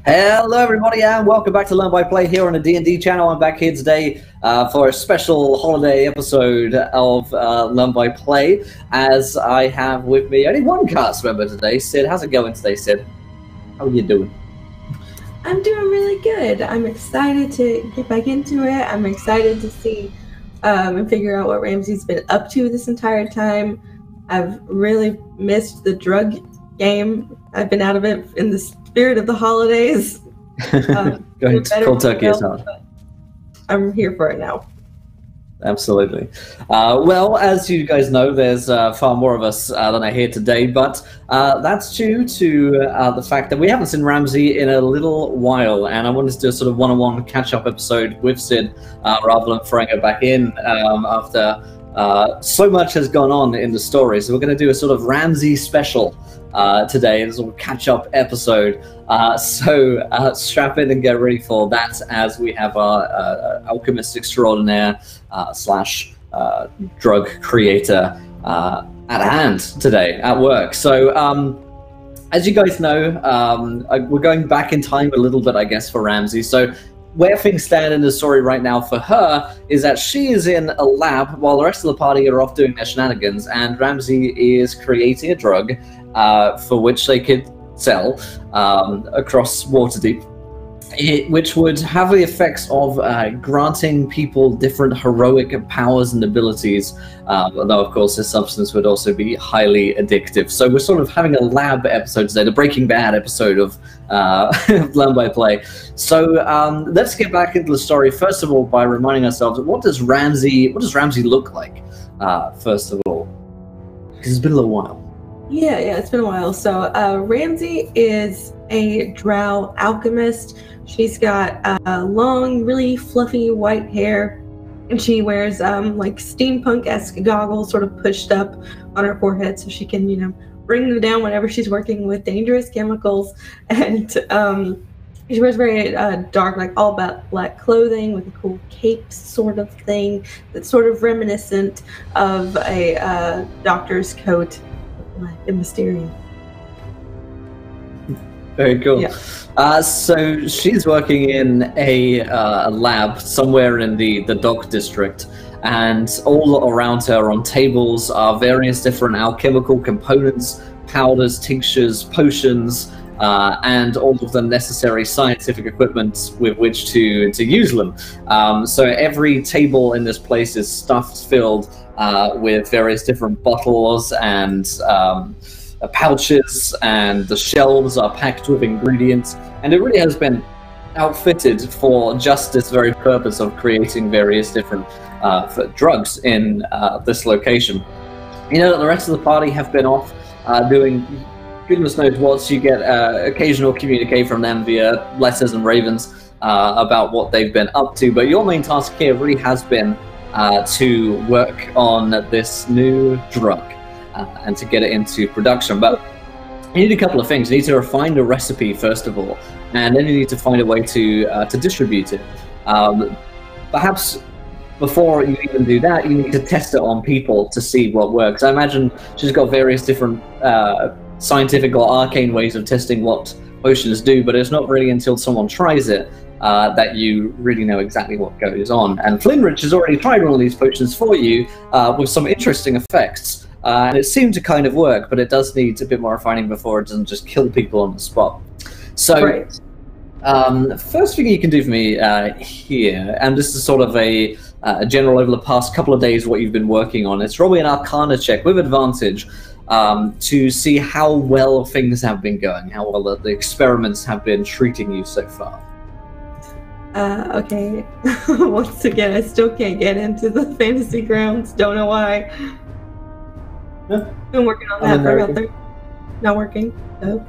Hello everybody and welcome back to Learn by Play here on the D&D channel. I'm back here today for a special holiday episode of Learn by Play, as I have with me only one cast member today. Sid, how's it going today, Sid? How are you doing? I'm doing really good. I'm excited to get back into it. I'm excited to see and figure out what Ramsey's been up to this entire time. I've really missed the drug game. I've been out of it in the spirit of the holidays. Going cold turkey is hard. I'm here for it now. Absolutely. Well, as you guys know, there's far more of us than are here today, but that's due to the fact that we haven't seen Ramsey in a little while, and I wanted to do a sort of one-on-one catch-up episode with Sid rather than throwing her back in after so much has gone on in the story. So we're going to do a sort of Ramsey special today, a sort of catch-up episode. So strap in and get ready for that, as we have our alchemist extraordinaire slash drug creator at hand today at work. So as you guys know, we're going back in time a little bit, I guess, for Ramsey. So where things stand in the story right now for her is that she is in a lab while the rest of the party are off doing their shenanigans, and Ramsey is creating a drug for which they could sell across Waterdeep, which would have the effects of granting people different heroic powers and abilities, although of course this substance would also be highly addictive. So we're sort of having a lab episode today, the Breaking Bad episode of Learn by Play. So let's get back into the story first of all by reminding ourselves, what does Ramsey look like, first of all, because it's been a little while. Yeah, it's been a while. So Ramsey is a drow alchemist. She's got long, really fluffy white hair, and she wears like steampunk-esque goggles sort of pushed up on her forehead so she can, bring them down whenever she's working with dangerous chemicals. And she wears very dark, like all black clothing with a cool cape sort of thing that's sort of reminiscent of a doctor's coat. The Mysterium. Very cool. Yeah. So she's working in a lab somewhere in the dock district, and all around her on tables are various different alchemical components, powders, tinctures, potions, and all of the necessary scientific equipment with which to use them. So every table in this place is filled with various different bottles and pouches, and the shelves are packed with ingredients, and it really has been outfitted for just this very purpose of creating various different drugs in this location. The rest of the party have been off doing goodness knows what. You get occasional communique from them via letters and ravens about what they've been up to, but your main task here really has been to work on this new drug and to get it into production. But you need a couple of things. You need to refine the recipe first of all, and then you need to find a way to distribute it. Perhaps before you even do that, you need to test it on people to see what works. I imagine she's got various different scientific or arcane ways of testing what potions do, but it's not really until someone tries it that you really know exactly what goes on. And Flinrich has already tried one of these potions for you with some interesting effects, and it seemed to kind of work, but it does need a bit more refining before it doesn't just kill people on the spot. So right. First thing you can do for me here, and this is sort of a general over the past couple of days what you've been working on, it's probably an Arcana check with advantage to see how well things have been going, how well the experiments have been treating you so far. Okay. Once again, I still can't get into the fantasy grounds. Don't know why. Been working on that for about 30. Not working. So.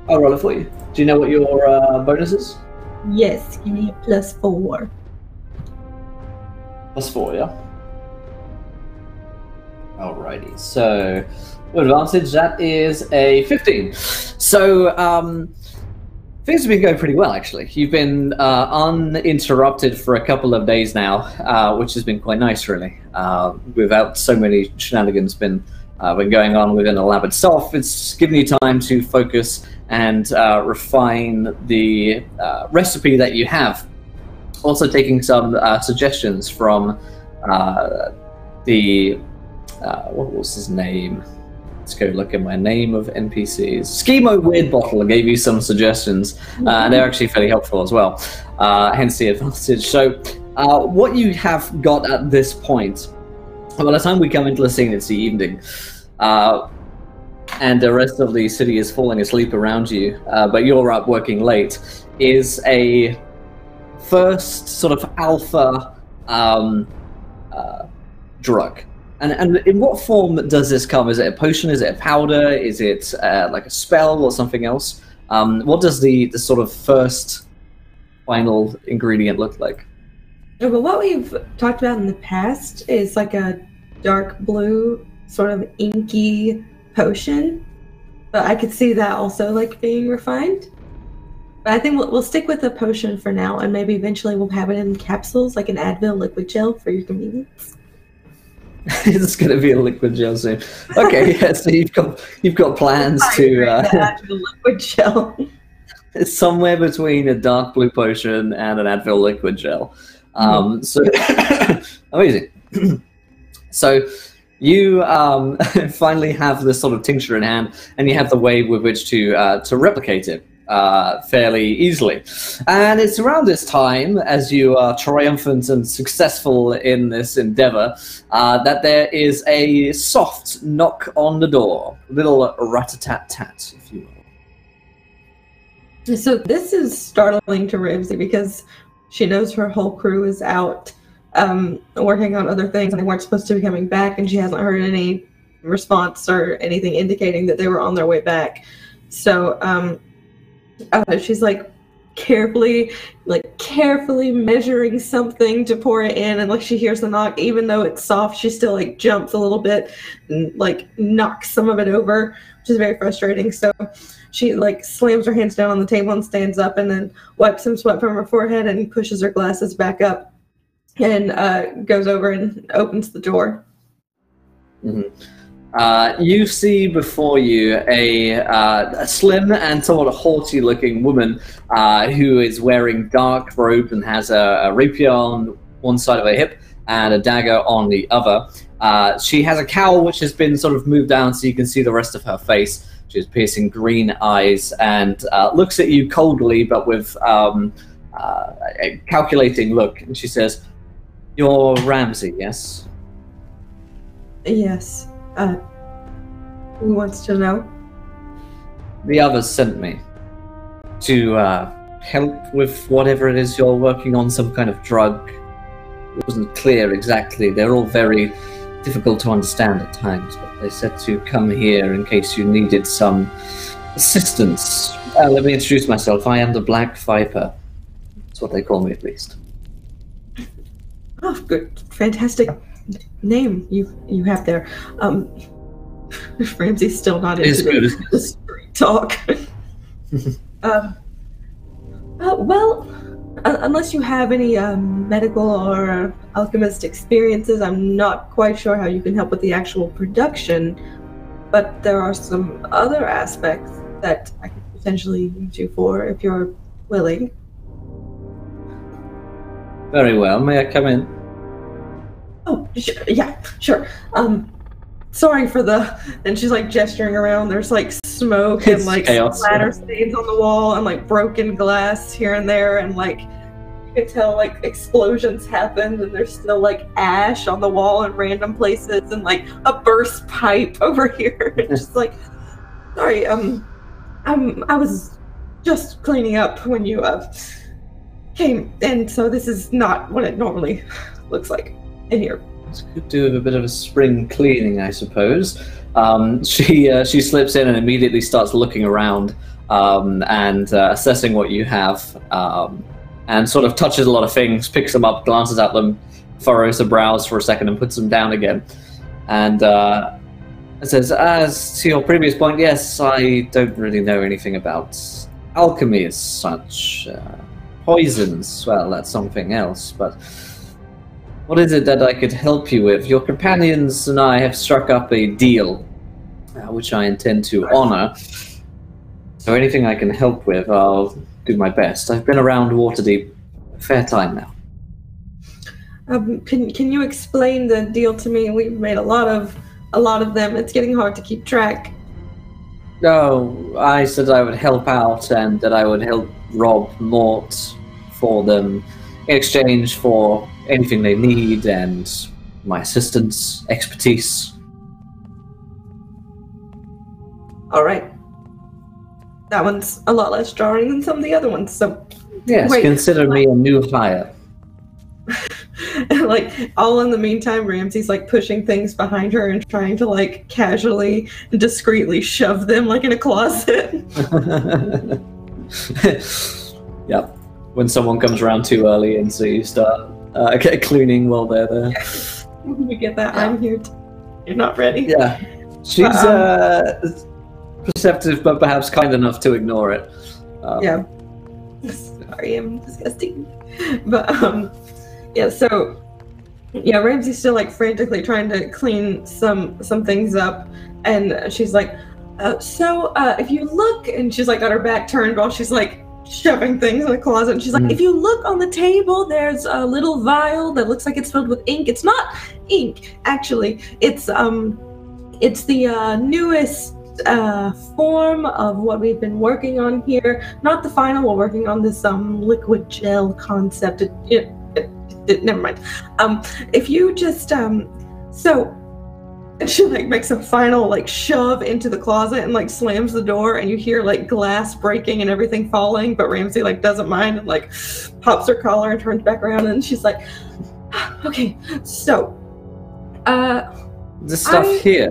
I'll roll it for you. Do you know what your bonus is? Yes, give me a +4. +4, yeah? Alrighty, so with advantage, that is a 15. So, things have been going pretty well, actually. You've been uninterrupted for a couple of days now, which has been quite nice, really, without so many shenanigans been been going on within the lab itself. It's given you time to focus and refine the recipe that you have. Also taking some suggestions from what was his name? Let's go look at my name of NPCs. Schemo Weird Bottle gave you some suggestions, and they're actually fairly helpful as well, hence the advantage. So what you have got at this point, by the time we come into the scene, it's the evening, and the rest of the city is falling asleep around you, but you're up working late, is a first sort of alpha drug. And in what form does this come? Is it a potion? Is it a powder? Is it like a spell or something else? What does the sort of first final ingredient look like? But what we've talked about in the past is like a dark blue, sort of inky potion. But I could see that also like being refined. But I think we'll stick with the potion for now, and maybe eventually we'll have it in capsules, like an Advil liquid gel for your convenience. It's going to be a liquid gel soon. Okay, yeah, so you've got plans to Advil liquid gel. It's somewhere between a dark blue potion and an Advil liquid gel. So amazing. So you finally have this sort of tincture in hand, and you have the way with which to replicate it fairly easily. And it's around this time, as you are triumphant and successful in this endeavor, that there is a soft knock on the door. A little rat-a-tat-tat, if you will. So this is startling to Ramsey because she knows her whole crew is out working on other things, and they weren't supposed to be coming back, and she hasn't heard any response or anything indicating that they were on their way back. So she's like carefully measuring something to pour it in, and like she hears the knock, even though it's soft, she still like jumps a little bit and like knocks some of it over, which is very frustrating. So she like slams her hands down on the table and stands up, and then wipes some sweat from her forehead and pushes her glasses back up, and goes over and opens the door. Mm-hmm. You see before you a slim and somewhat haughty-looking woman who is wearing dark robe and has a rapier on one side of her hip and a dagger on the other. She has a cowl which has been sort of moved down so you can see the rest of her face. She has piercing green eyes and looks at you coldly but with a calculating look. And she says, "You're Ramsey, yes?" Yes. Who wants to know? The others sent me to help with whatever it is you're working on, some kind of drug. It wasn't clear exactly. They're all very difficult to understand at times, but they said to come here in case you needed some assistance. Let me introduce myself. I am the Black Viper. That's what they call me, at least. Oh, good. Fantastic name you have there. Ramsey's still not into the street talk. Well, unless you have any medical or alchemist experiences, I'm not quite sure how you can help with the actual production, but there are some other aspects that I could potentially use you for if you're willing. Very well. May I come in? Oh, yeah, sure. Sorry for the... And she's like gesturing around. There's like smoke and like splatter stains on the wall and like broken glass here and there, and like you can tell like explosions happened, and there's still like ash on the wall in random places, and like a burst pipe over here. It's just like, sorry, I was just cleaning up when you came, and so this is not what it normally looks like in here. It's good to have a bit of a spring cleaning, I suppose. She slips in and immediately starts looking around and assessing what you have, and sort of touches a lot of things, picks them up, glances at them, furrows her brows for a second, and puts them down again. And says, "As to your previous point, yes, I don't really know anything about alchemy as such. Poisons, well, that's something else, but what is it that I could help you with? Your companions and I have struck up a deal which I intend to honor. So anything I can help with, I'll do my best. I've been around Waterdeep a fair time now. Can you explain the deal to me? We've made a lot of them. It's getting hard to keep track. No, I said I would help out and that I would help rob Mort for them in exchange for anything they need and my assistance, expertise. All right. That one's a lot less jarring than some of the other ones, so... Yes, wait, consider me a new hire. Like, all in the meantime, Ramsey's, like, pushing things behind her and trying to, like, casually and discreetly shove them, like, in a closet. Yep. When someone comes around too early and so you start cleaning while they're there. We get that. Yeah. I'm here. You're not ready. Yeah. She's perceptive, but perhaps kind enough to ignore it. Yeah. Sorry, I'm disgusting. But, yeah, so... Yeah, Ramsey's still, like, frantically trying to clean some things up. And she's like, if you look... And she's, like, got her back turned while she's, like, shoving things in the closet. And she's like, if you look on the table, there's a little vial that looks like it's filled with ink. It's not ink, actually. It's the newest form of what we've been working on here. Not the final. We're working on this liquid gel concept. Never mind. If you just and she like makes a final like shove into the closet and like slams the door, and you hear like glass breaking and everything falling, but Ramsey like doesn't mind and like pops her collar and turns back around, and she's like, okay, so this stuff here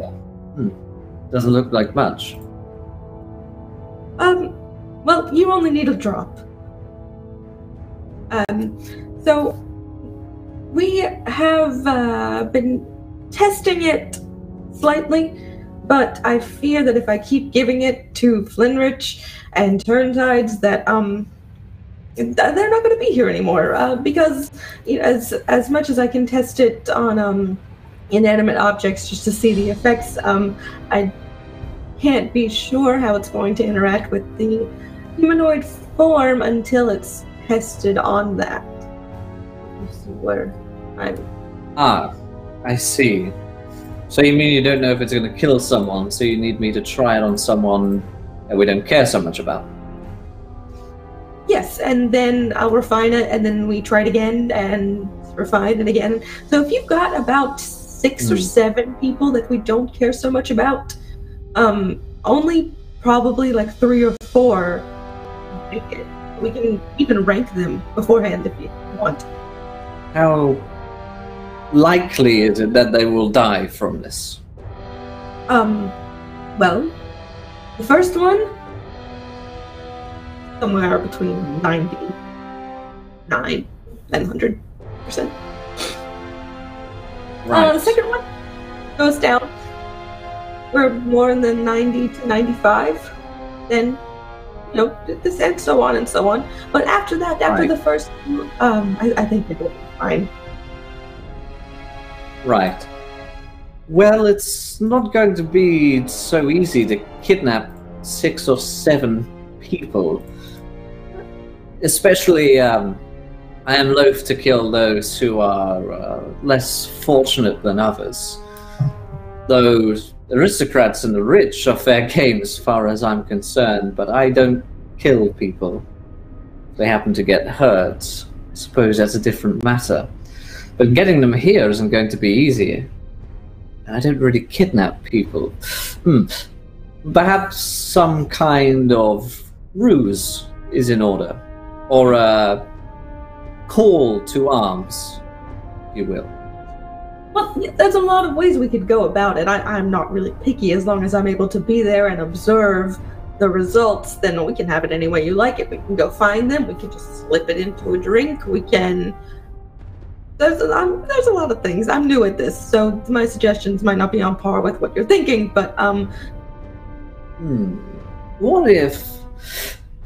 doesn't look like much. Well, you only need a drop. So we have been testing it slightly, but I fear that if I keep giving it to Flinrich and Turntides, that they're not going to be here anymore. Because you know, as much as I can test it on inanimate objects just to see the effects, I can't be sure how it's going to interact with the humanoid form until it's tested on that. You see where I'm... I see. So you mean you don't know if it's going to kill someone, so you need me to try it on someone that we don't care so much about? Yes, and then I'll refine it, and then we try it again, and refine it again. So if you've got about 6 or 7 people that we don't care so much about, only probably like 3 or 4 make it. We can even rank them beforehand if you want. How likely is it that they will die from this? Well, the first one, somewhere between 99 and 100%. Right. The second one goes down. We're more in the 90 to 95. Then, you know, this and so on and so on. But after that, after the first, I think it will be fine. Right. Well, it's not going to be so easy to kidnap 6 or 7 people. Especially, I am loath to kill those who are less fortunate than others. Those aristocrats and the rich are fair game as far as I'm concerned, but I don't kill people. If they happen to get hurt, I suppose that's a different matter. But getting them here isn't going to be easy. And I don't really kidnap people. Perhaps some kind of ruse is in order. Or a call to arms, if you will. Well, there's a lot of ways we could go about it. I'm not really picky. As long as I'm able to be there and observe the results, then we can have it any way you like it. We can go find them. We can just slip it into a drink. We can... There's a lot of things. I'm new at this, so my suggestions might not be on par with what you're thinking, but, What if...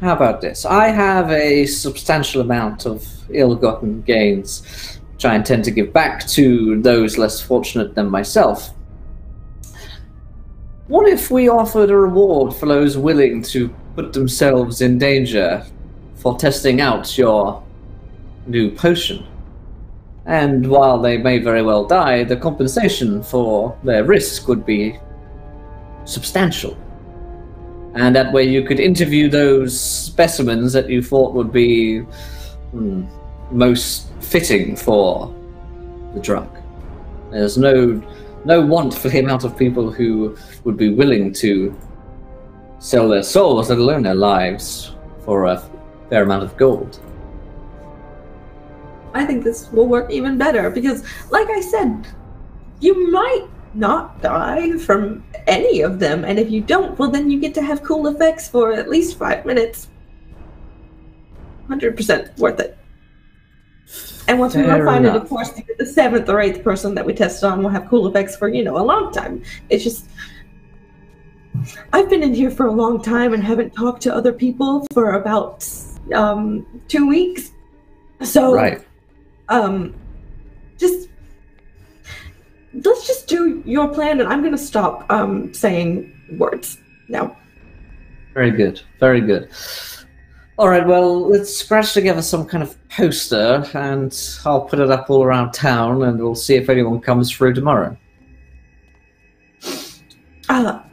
How about this? I have a substantial amount of ill-gotten gains, which I intend to give back to those less fortunate than myself. what if we offered a reward for those willing to put themselves in danger for testing out your new potion? And while they may very well die, the compensation for their risk would be substantial. And that way you could interview those specimens that you thought would be most fitting for the drug. There's no want for the amount of people who would be willing to sell their souls, let alone their lives, for a fair amount of gold. I think this will work even better because, like I said, you might not die from any of them, and if you don't, well, then you get to have cool effects for at least 5 minutes. 100% worth it. And once we refine it, of course, the 7th or 8th person that we tested on will have cool effects for, a long time. It's just, I've been in here for a long time and haven't talked to other people for about 2 weeks. So, right. Let's just do your plan, and I'm going to stop saying words now. Very good. Very good. All right, well, let's scratch together some kind of poster, and I'll put it up all around town, and we'll see if anyone comes through tomorrow.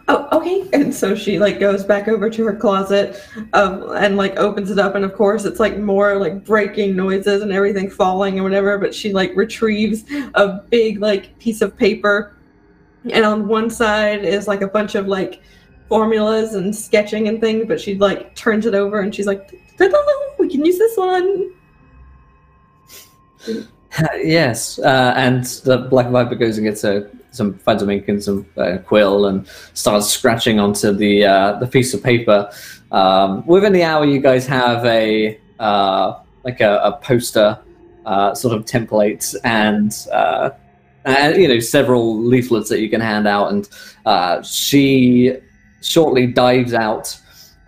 Okay. And so she, goes back over to her closet, and, opens it up, and, of course, it's, more, breaking noises and everything falling or whatever, but she, retrieves a big, piece of paper, and on one side is, a bunch of, formulas and sketching and things, but she turns it over and she's like, we can use this one. Yes, and the Black Viper goes and gets finds some ink and some quill and starts scratching onto the piece of paper. Within the hour, you guys have a poster sort of template and several leaflets that you can hand out, and she shortly dives out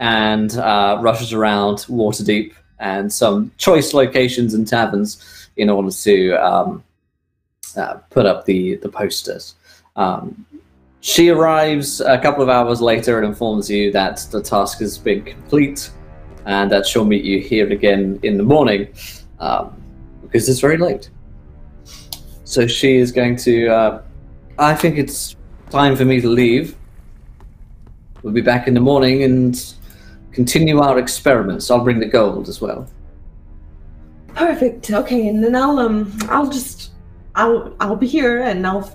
and rushes around Waterdeep and some choice locations and taverns in order to put up the posters. She arrives a couple of hours later and informs you that the task has been complete and that she'll meet you here again in the morning because it's very late. So she is going to... I think it's time for me to leave. We'll be back in the morning and continue our experiments. I'll bring the gold as well. Perfect. Okay, and then I'll be here and I'll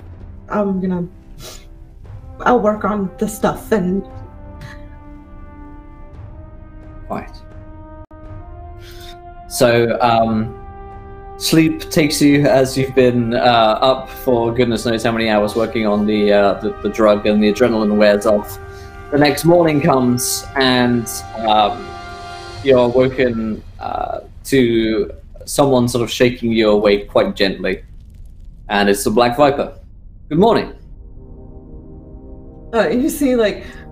work on the stuff and. Right. So, sleep takes you as you've been up for goodness knows how many hours working on the drug, and the adrenaline wears off. The next morning comes, and you're woken to someone sort of shaking you awake quite gently. And it's the Black Viper. Good morning. You see,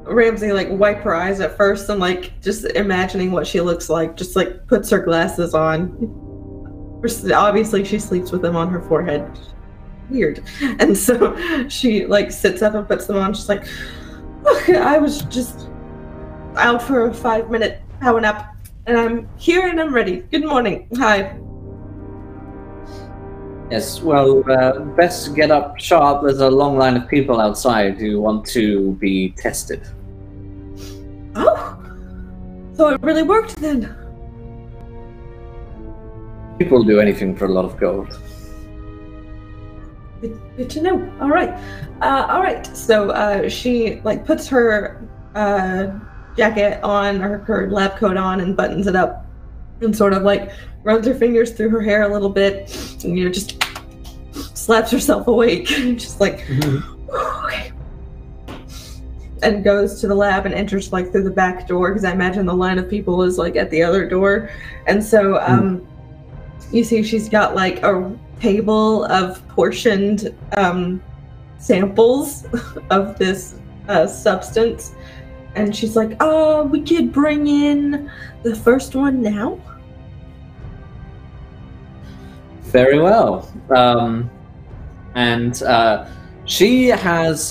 Ramsey, wipe her eyes at first and, just imagining what she looks like. Just, puts her glasses on. Obviously, she sleeps with them on her forehead. Weird. And so she, sits up and puts them on. She's like... Okay, I was just out for a 5-minute power nap, and I'm here and I'm ready. Good morning. Hi. Yes, well, best get up sharp. There's a long line of people outside who want to be tested. Oh, so it really worked then. People will do anything for a lot of gold. Good to know. All right. So she puts her jacket on, her lab coat on, and buttons it up, and sort of runs her fingers through her hair a little bit, and just slaps herself awake, just okay, and goes to the lab and enters through the back door, because I imagine the line of people is at the other door, and so you see she's got a table of portioned samples of this substance, and she's like, we could bring in the first one now. Very well. And She has,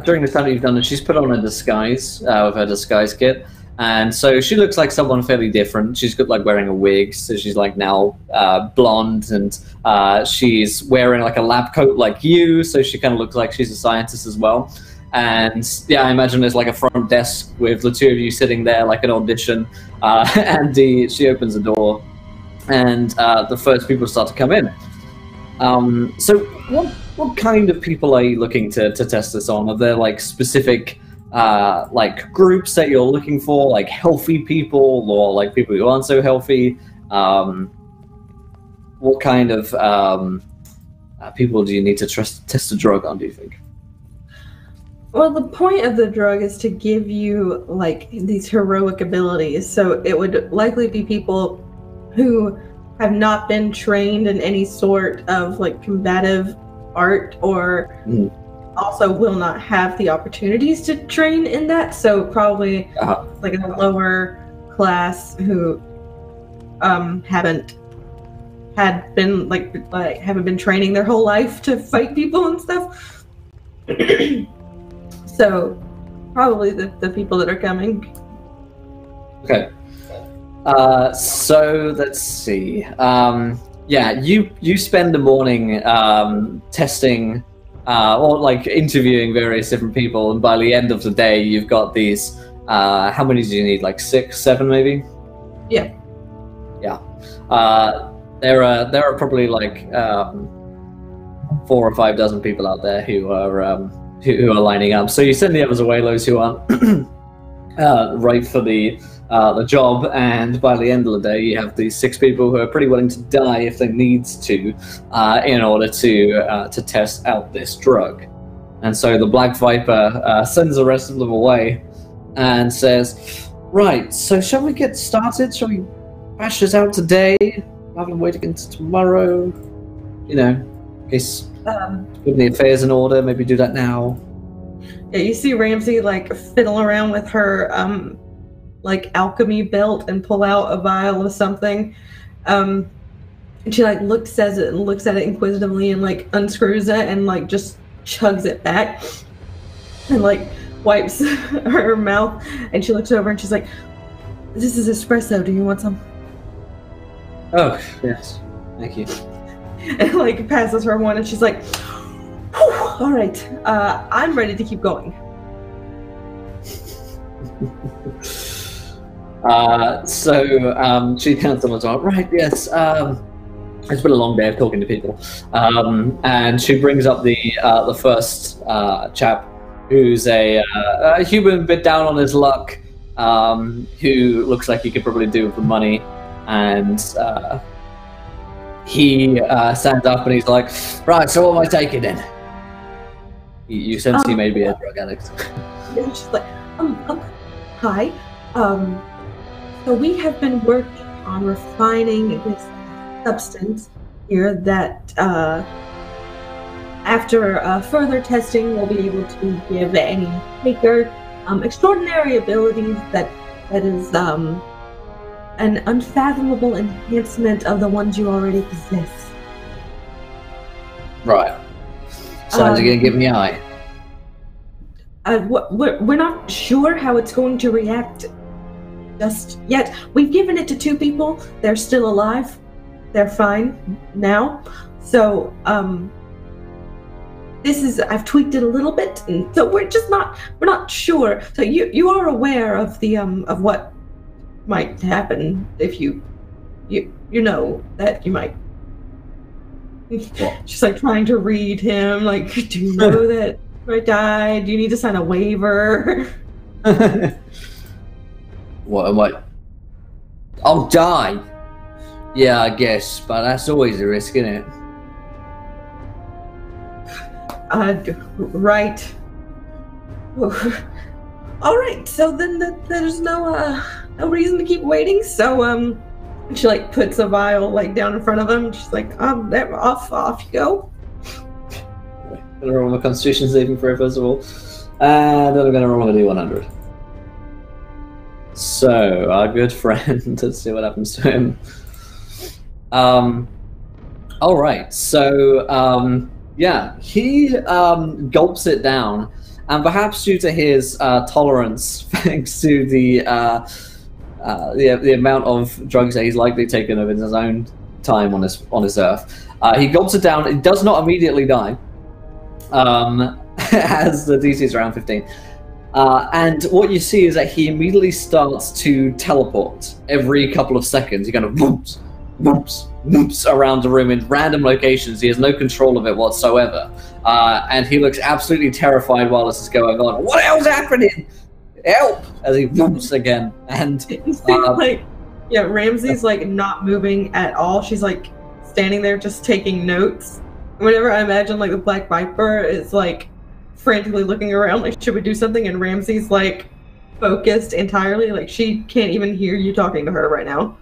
during the time that you've done it, she's put on a disguise with her disguise kit. And so she looks like someone fairly different. She's got like wearing a wig, so she's like now blonde, and she's wearing like a lab coat like you, so she kind of looks like she's a scientist as well. And yeah, I imagine there's like a front desk with the two of you sitting there like an audition. And she opens the door, and the first people start to come in. So what kind of people are you looking to test this on? Are there like specific like groups that you're looking for, like healthy people or like people who aren't so healthy? What kind of people do you need to test a drug on, do you think? Well, the point of the drug is to give you like these heroic abilities, so it would likely be people who have not been trained in any sort of like combative art, or also will not have the opportunities to train in that, so probably like a lower class who haven't been training their whole life to fight people and stuff. So probably the people that are coming. Okay. So let's see. Yeah, you spend the morning testing or like interviewing various different people, and by the end of the day, you've got these. How many do you need? Like 6, 7, maybe? Yeah. Yeah. There are probably like 4 or 5 dozen people out there who are lining up. So you send the others away, those who aren't right for the job, and by the end of the day, you have these 6 people who are pretty willing to die if they need to, in order to test out this drug. And so the Black Viper sends the rest of them away and says, "Right, so shall we get started? Shall we bash this out today rather than waiting until tomorrow? You know, in case putting the affairs in order, maybe do that now." Yeah, you see Ramsey like fiddle around with her like alchemy belt and pull out a vial of something. And she like looks at it inquisitively and like unscrews it and like just chugs it back and like wipes her mouth, and she looks over and she's like, "This is espresso, do you want some?" Oh, yes. Thank you. And like passes her one, and she's like, "All right, I'm ready to keep going." So she counts on the top. Right, yes. It's been a long day of talking to people. And she brings up the first chap, who's a human bit down on his luck, who looks like he could probably do with the money. And he stands up and he's like, "Right, so what am I taking then?" You sense he may be a drug addict. And she's like, "Hi. So we have been working on refining this substance here that after further testing we'll be able to give any taker extraordinary abilities that is an unfathomable enhancement of the ones you already possess." Right. Sounds you're gonna give me an eye. We're not sure how it's going to react just yet. We've given it to 2 people. They're still alive. They're fine now. So I've tweaked it a little bit, and so we're not sure. So you are aware of the of what might happen if you know that you might. She's like trying to read him, like, "Do you know that I died? Do you need to sign a waiver?" What am I? I'll die. Yeah, I guess, but that's always a risk, isn't it? Right. All right. So then there's no reason to keep waiting. So she like puts a vial like down in front of him. She's like, there, off you go." I'm gonna roll my Constitution saving throw first of all, and then I'm gonna roll a D100. So our good friend, let's see what happens to him. All right. So Yeah, he gulps it down, and perhaps due to his tolerance, thanks to the amount of drugs that he's likely taken of in his own time on this earth, he gulps it down. It does not immediately die, as the DC is around 15. And what you see is that he immediately starts to teleport every couple of seconds. He kind of whoops, whoops, whoops around the room in random locations. He has no control of it whatsoever. And he looks absolutely terrified while this is going on. What the hell's happening? Help! As he whoops again. And Ramsey's like not moving at all. She's like standing there just taking notes. Whenever I imagine like the Black Viper is like frantically looking around like, should we do something? And Ramsey's like focused entirely, like she can't even hear you talking to her right now.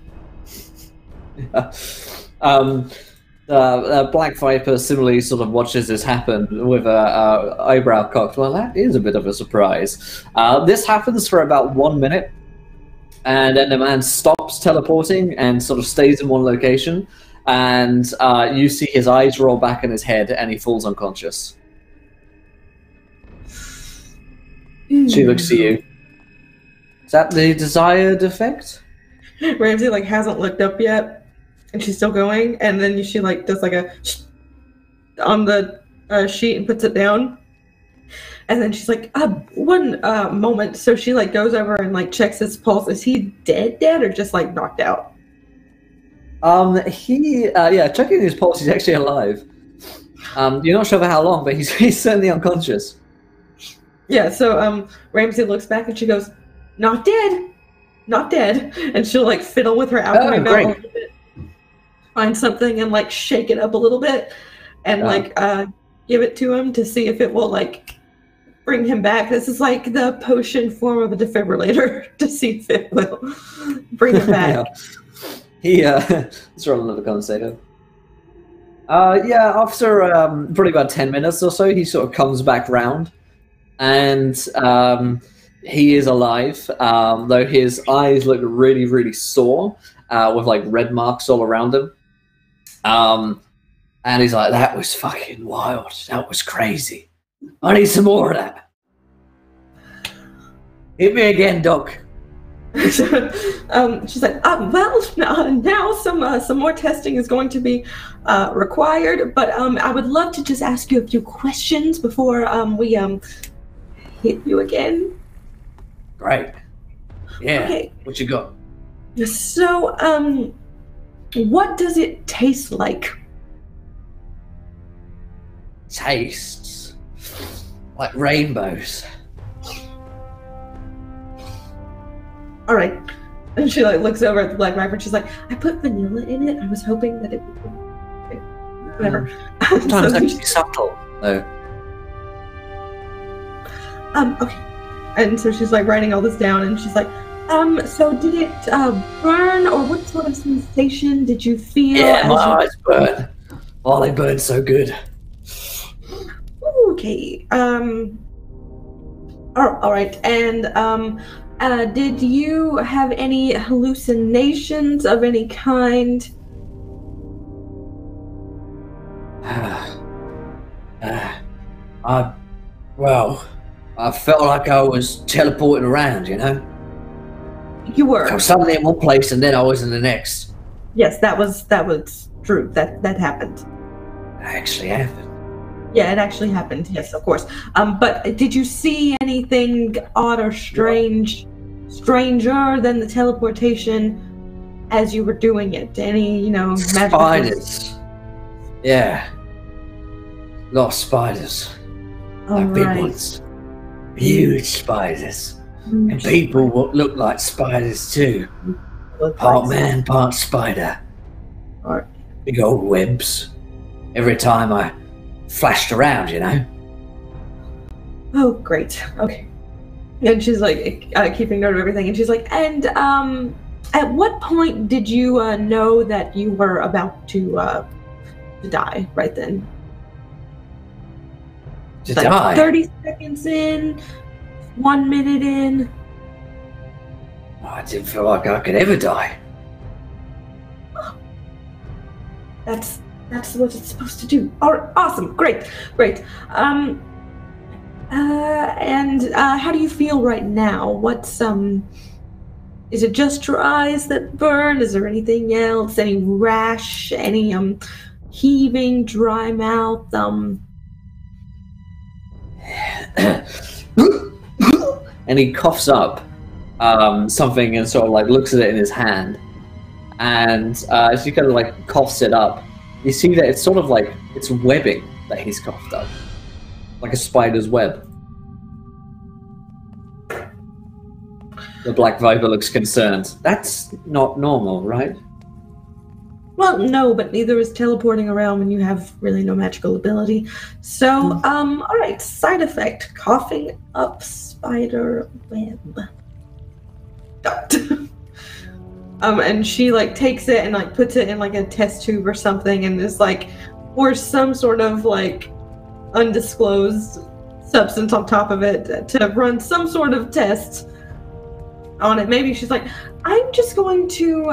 Black Viper similarly sort of watches this happen with a eyebrow cocked. Well, that is a bit of a surprise. This happens for about 1 minute, and then the man stops teleporting and sort of stays in one location, and you see his eyes roll back in his head, and he falls unconscious. She looks at you. Is that the desired effect? Ramsey like hasn't looked up yet, and she's still going. And then she like does like a on the sheet and puts it down. And then she's like, one moment. So she like goes over and like checks his pulse. Is he dead, or just like knocked out? Checking his pulse. He's actually alive. You're not sure for how long, but he's certainly unconscious. Yeah, so Ramsey looks back and she goes, not dead, and she'll like fiddle with her alchemy belt a little bit, find something and like shake it up a little bit, and give it to him to see if it will like bring him back. This is like the potion form of a defibrillator to see if it will bring him back. Let's roll another conversation. After probably about 10 minutes or so, he sort of comes back round. And he is alive, though his eyes look really, really sore, with like red marks all around him. And he's like, that was fucking wild. That was crazy. I need some more of that. Hit me again, Doc. She's like, now some more testing is going to be required, but I would love to just ask you a few questions before we hit you again. Great. Yeah. Okay. What you got? So, what does it taste like? Tastes like rainbows. All right. And she like looks over at the Black Viper and she's like, I put vanilla in it. I was hoping that it would. Whatever. Sometimes actually subtle, though. Okay. And so she's like writing all this down, and she's like, so did it burn, or what sort of sensation did you feel? Yeah, my eyes burn. Oh, they burn so good. Okay. All right. And did you have any hallucinations of any kind? I felt like I was teleporting around, you know? You were. I was suddenly in one place and then I was in the next. Yes, that was true. That happened. That actually happened. Yeah, it actually happened. Yes, of course. But did you see anything odd or stranger than the teleportation as you were doing it? Any, magical spiders? Yeah. A lot of spiders. Like big ones. Huge spiders. And people look like spiders too. Part man, part spider. Big old webs. Every time I flashed around, you know. Oh, great. Okay. And she's like keeping note of everything. And she's like, and at what point did you know that you were about to die right then? To die? 30 seconds in, 1 minute in. I didn't feel like I could ever die. That's That's what it's supposed to do. All right, awesome, great. And how do you feel right now? What's is it just your eyes that burn? Is there anything else? Any rash? Any heaving, dry mouth? And he coughs up something and sort of like looks at it in his hand. And as he kind of like coughs it up, you see that it's sort of like it's webbing that he's coughed up, like a spider's web. The Black Viper looks concerned. That's not normal, right? Well, no, but neither is teleporting around when you have really no magical ability. So, all right, side effect, coughing up spider web. And she like takes it and like puts it in like a test tube or something, and there's like, or some sort of like undisclosed substance on top of it to run some sort of test on it. Maybe she's like, I'm just going to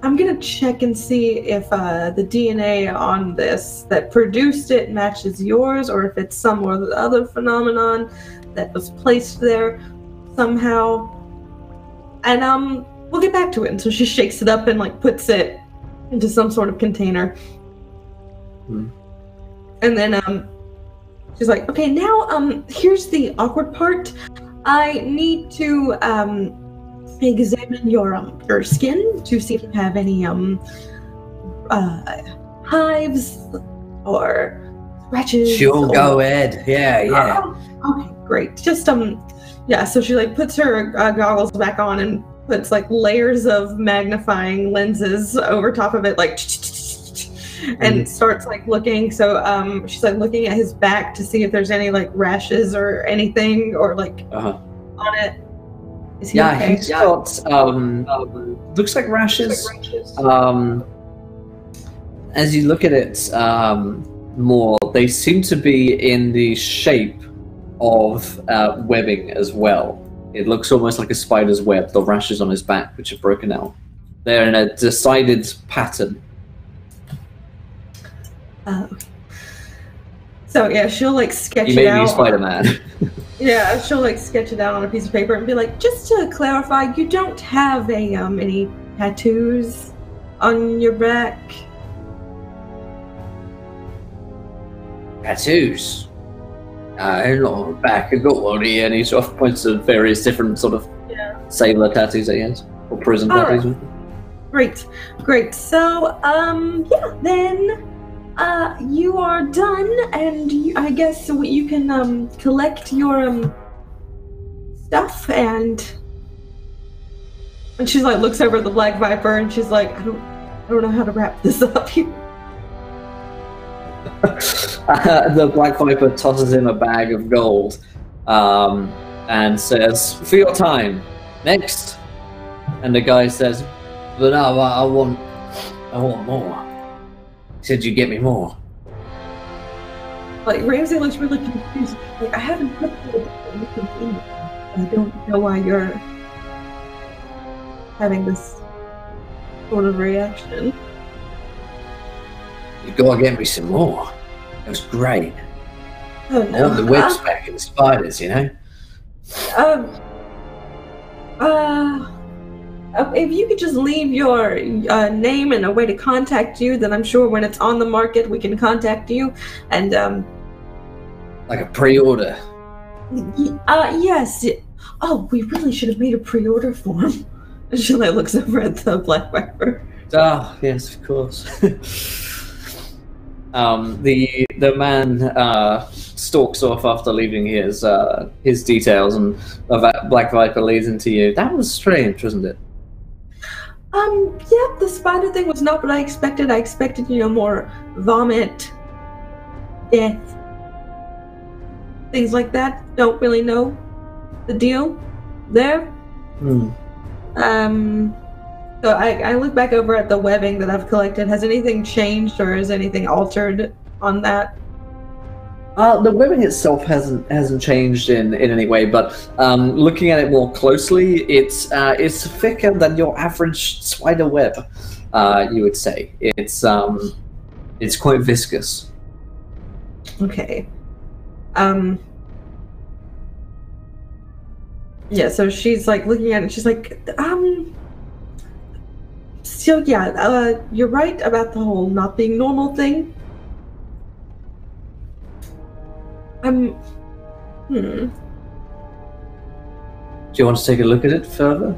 I'm gonna check and see if the DNA on this that produced it matches yours, or if it's some other phenomenon that was placed there somehow. And we'll get back to it. And so she shakes it up and like puts it into some sort of container. And then she's like, okay, now here's the awkward part. I need to examine your skin to see if you have any hives or scratches. Sure, go ahead. Yeah. Okay, great. Just yeah. So she like puts her goggles back on and puts like layers of magnifying lenses over top of it, like, and starts like looking. So she's like looking at his back to see if there's any like rashes or anything or like on it. Is he okay? He's got looks like rashes. As you look at it more, they seem to be in the shape of webbing as well. It looks almost like a spider's web, the rashes on his back, which are broken out. They're in a decided pattern. So yeah, she'll like sketch You it may out. be Spider-Man. Yeah, she'll like sketch it out on a piece of paper and be like, just to clarify, you don't have a any tattoos on your back? Tattoos? Not on the back. I've got one here, and he sort of points to various different sort of sailor tattoos that he has, or prison tattoos. Right. Great. So, yeah, then you are done, and I guess you can collect your stuff, and she's like looks over at the Black Viper, and she's like, I don't know how to wrap this up here. The Black Viper tosses him a bag of gold and says, for your time, next. And the guy says, but no, I want more. He said, you get me more. Like, Ramsey looks really confused. Like, I haven't put anything in. I don't know why you're having this sort of reaction. You gotta get me some more. It was great. Oh no. All the webs back and the spiders, you know? If you could just leave your name and a way to contact you, then I'm sure when it's on the market we can contact you. And like a pre-order. Yes. Oh, we really should have made a pre-order form. And she like looks over at the Black Viper. Oh, yes, of course. The man stalks off after leaving his details, and the Black Viper leads into you. That was strange, wasn't it? Yeah, the spider thing was not what I expected. I expected, more vomit, death, things like that. Don't really know the deal there. So I look back over at the webbing that I've collected. Has anything changed, or is anything altered on that? The webbing itself hasn't changed in any way, but looking at it more closely, it's thicker than your average spider web. You would say it's It's quite viscous. Okay. Yeah, so she's like looking at it, she's like, so yeah, you're right about the whole not being normal thing. Do you want to take a look at it further?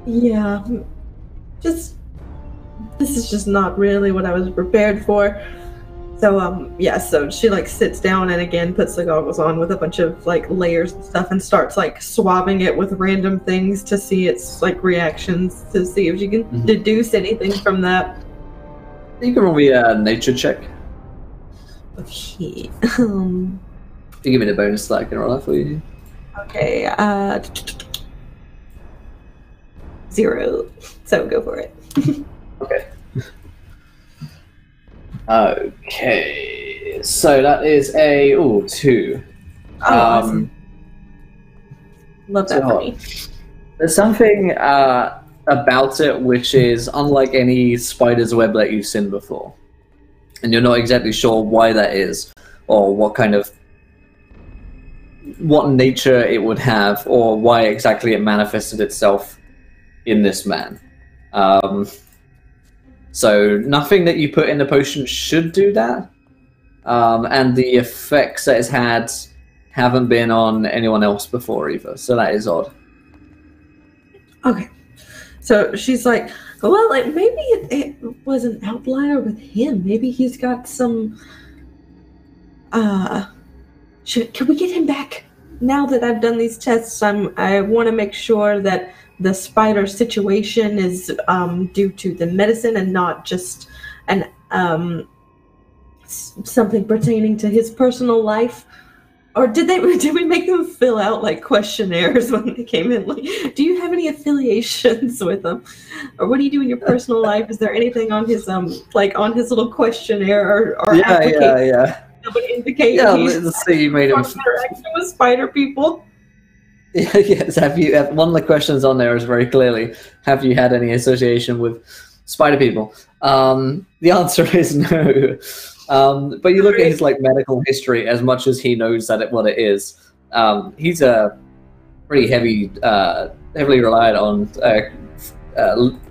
Yeah. This is just not really what I was prepared for. So, yeah, so she, like, sits down and, again, puts the goggles on with a bunch of, like, layers and stuff and starts, like, swabbing it with random things to see its, like, reactions, to see if she can deduce anything from that. You can roll me a nature check. Okay. You give me the bonus that I can roll that for you. Okay, 0. So go for it. Okay. Okay, so that is a 2. Awesome. Love that for me. There's something about it which is unlike any spider's web that you've seen before, and you're not exactly sure why that is, or what nature it would have, or why exactly it manifested itself in this man. So nothing that you put in the potion should do that. And the effects that it's had haven't been on anyone else before either. So that is odd. Okay. So she's like, well, maybe it was an outlier with him. Maybe he's got some... Can we get him back? Now that I've done these tests, I want to make sure that the spider situation is due to the medicine and not just something pertaining to his personal life. Or did we make them fill out like questionnaires when they came in? Like, do you have any affiliations with them, or what do you do in your personal life? Is there anything on his like on his little questionnaire or application? Yeah. That would indicate let's see. You made him interaction with spider people. Yes, one of the questions on there is very clearly, have you had any association with spider people? The answer is no. But you look at his like medical history, as much as he knows what it is. He's a pretty heavily relied on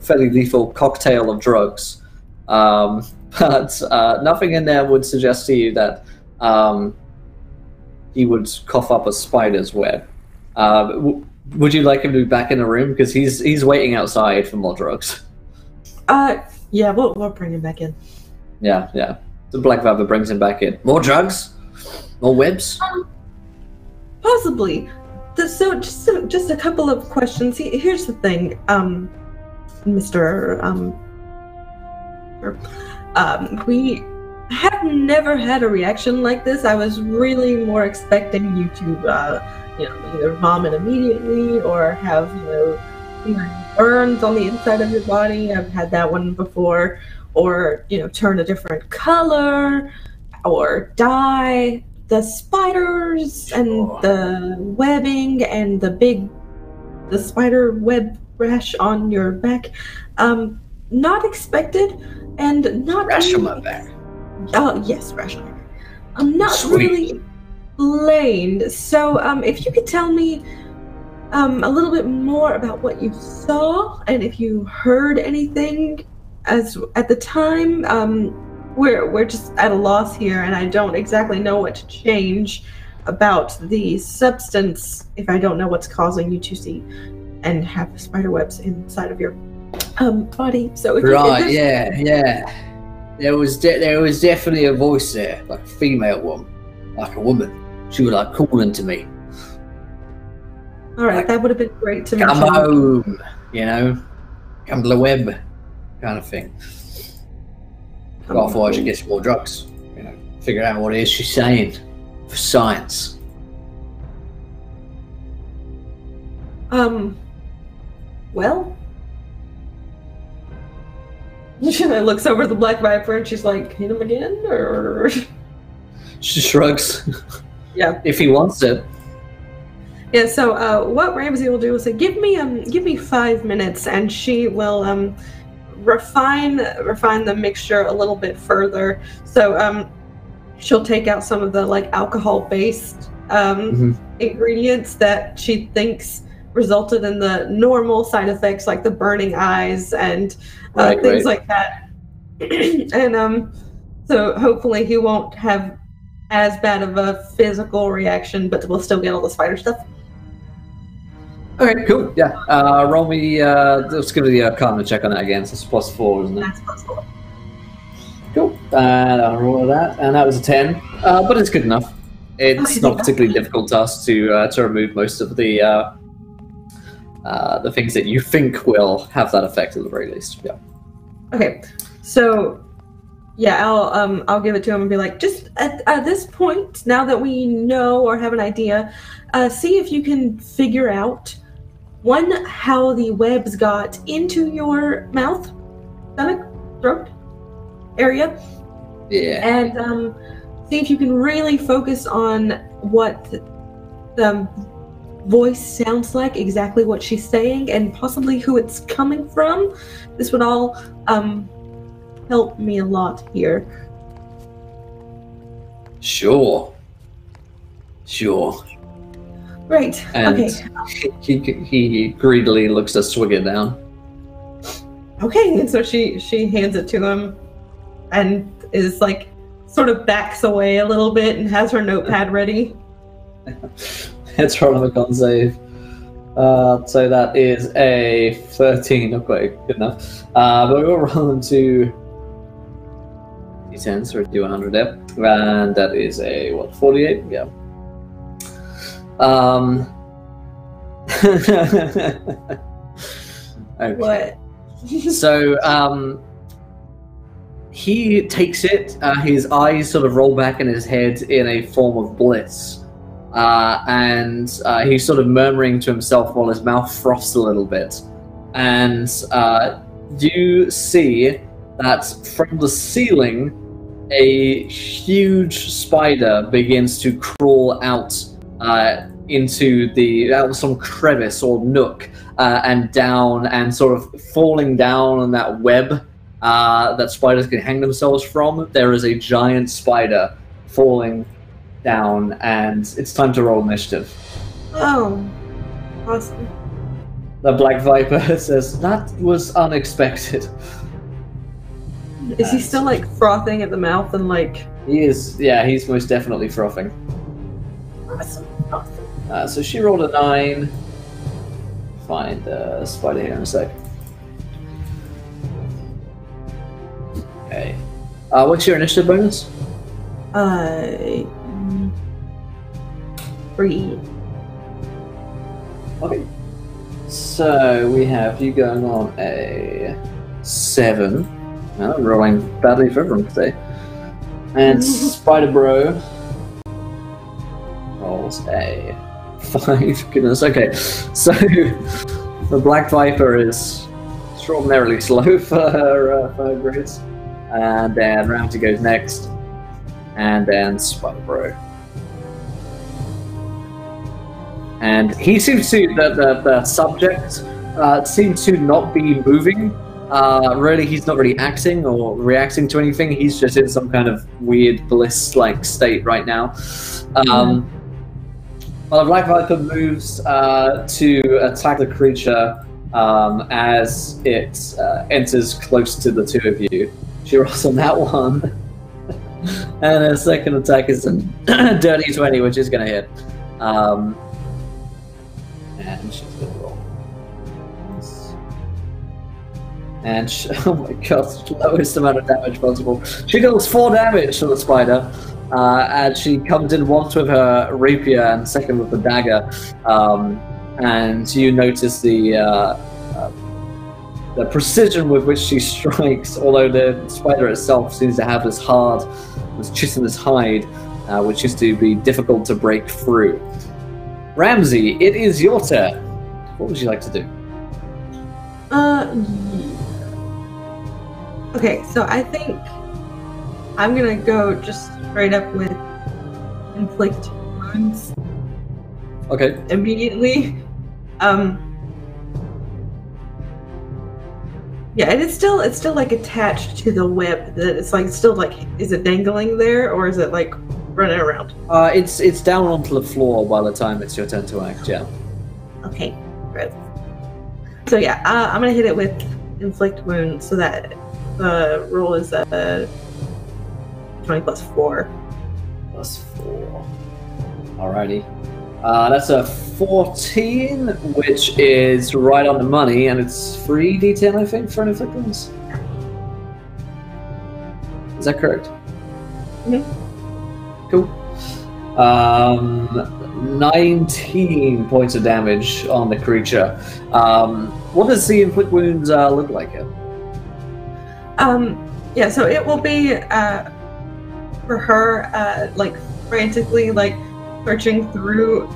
fairly lethal cocktail of drugs. But nothing in there would suggest to you that he would cough up a spider's web. Would you like him to be back in the room? Because he's waiting outside for more drugs. Yeah, we'll bring him back in. Yeah. The Black Vapor brings him back in. More drugs? More webs? Possibly. So just a couple of questions. Here's the thing, Mr. We have never had a reaction like this. I was really more expecting you to, either vomit immediately or have, burns on the inside of your body. I've had that one before. Or, turn a different color, or die. The spiders and the webbing and the spider web rash on your back, not expected, and not rash on my back. Oh yes, rash on my back. I'm not really explained. So, if you could tell me a little bit more about what you saw, and if you heard anything. As at the time, we're just at a loss here, and I don't exactly know what to change about the substance if I don't know what's causing you to see and have spider webs inside of your body. So yeah. There was definitely a voice there, like a female one, like a woman. She was like calling to me. All right, that would have been great to come home, come to the web. Kind of thing. Well, I thought I should get some more drugs. Figure out what it is she's saying for science. Well, she looks over the Black Viper and she's like, "Hit him again," or she shrugs. Yeah, if he wants it. Yeah. So, what Ramsey will do is say, "Give me 5 minutes," and she will refine the mixture a little bit further. So she'll take out some of the like alcohol-based ingredients that she thinks resulted in the normal side effects, like the burning eyes and things like that. And so hopefully he won't have as bad of a physical reaction, but we'll still get all the spider stuff. Okay, cool. Yeah. Roll me. Let's give me the Arcana check on that again. So it's +4, isn't it? That's +4. Cool. And I'll roll that. And that was a 10. But it's good enough. It's not particularly difficult to us to remove most of the things that you think will have that effect at the very least. Yeah. Okay. So, yeah, I'll give it to him and be like, just at this point, now that we know or have an idea, see if you can figure out how the webs got into your mouth, stomach, throat area. Yeah. And see if you can really focus on what the voice sounds like, exactly what she's saying, and possibly who it's coming from. This would all help me a lot here. Sure. Right. And okay. he greedily looks to swig it down. Okay, and so she hands it to him and is like sort of backs away a little bit and has her notepad ready. Let's roll a con save. So that is a 13, not quite good enough. But we'll roll them to d10, so do 100 there. And that is a, 48? Yeah. Okay. What? So, he takes it, his eyes sort of roll back in his head in a form of bliss. And he's sort of murmuring to himself while his mouth froths a little bit. And you see that from the ceiling, a huge spider begins to crawl out into some crevice or nook and down, and sort of falling down on that web that spiders can hang themselves from. There is a giant spider falling down, and it's time to roll initiative. Oh, awesome. The Black Viper says, "That was unexpected." Is he still like frothing at the mouth and like? He is. Yeah, he's most definitely frothing. Awesome. So she rolled a 9. Find the spider here in a sec. Okay. What's your initiative bonus? 3. Okay. So we have you going on a 7. Well, I'm rolling badly for everyone today. And Spider Bro rolls a 5. Goodness, okay. So the Black Viper is extraordinarily slow for her grids. And then Ramsey goes next. And then Spider Bro. And he seems to, the subject seems to not be moving. Really, he's not really acting or reacting to anything. He's just in some kind of weird bliss-like state right now. Well, the Black Viper moves to attack the creature as it enters close to the two of you. She rolls on that one. And her second attack is a dirty 20, which is going to hit. And she's going to roll. And oh my god, lowest amount of damage possible. She deals 4 damage to the spider. And she comes in once with her rapier and second with the dagger. And you notice the precision with which she strikes, although the spider itself seems to have this chitinous hide, which is to be difficult to break through. Ramsey, it is your turn. What would you like to do? Okay, so I think I'm gonna go just straight up with inflict wounds. Okay. Immediately. Yeah, and it's still like attached to the whip. That it's like still like, is it dangling there or is it like running around? It's down onto the floor by the time it's your turn to act. Yeah. Okay, great. So yeah, I'm gonna hit it with inflict wound, so that the roll is 20 plus 4. Plus 4. Alrighty. That's a 14, which is right on the money, and it's 3d10, I think, for an inflict wounds. Is that correct? Mm-hmm. Cool. 19 points of damage on the creature. What does the inflict wounds look like here? Yeah, so it will be for her like frantically like searching through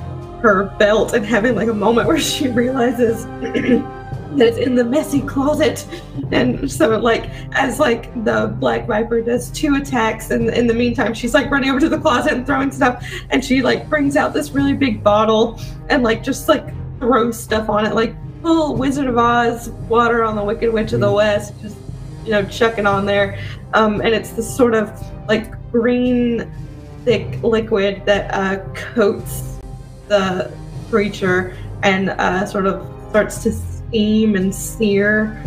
her belt and having like a moment where she realizes that it's in the messy closet, and so like as like the Black Viper does 2 attacks, and in the meantime she's like running over to the closet and throwing stuff, and she like brings out this really big bottle and like just like throws stuff on it, like full Wizard of Oz water on the Wicked Witch of the West, just chucking on there, and it's this sort of like green thick liquid that coats the creature and sort of starts to steam and sear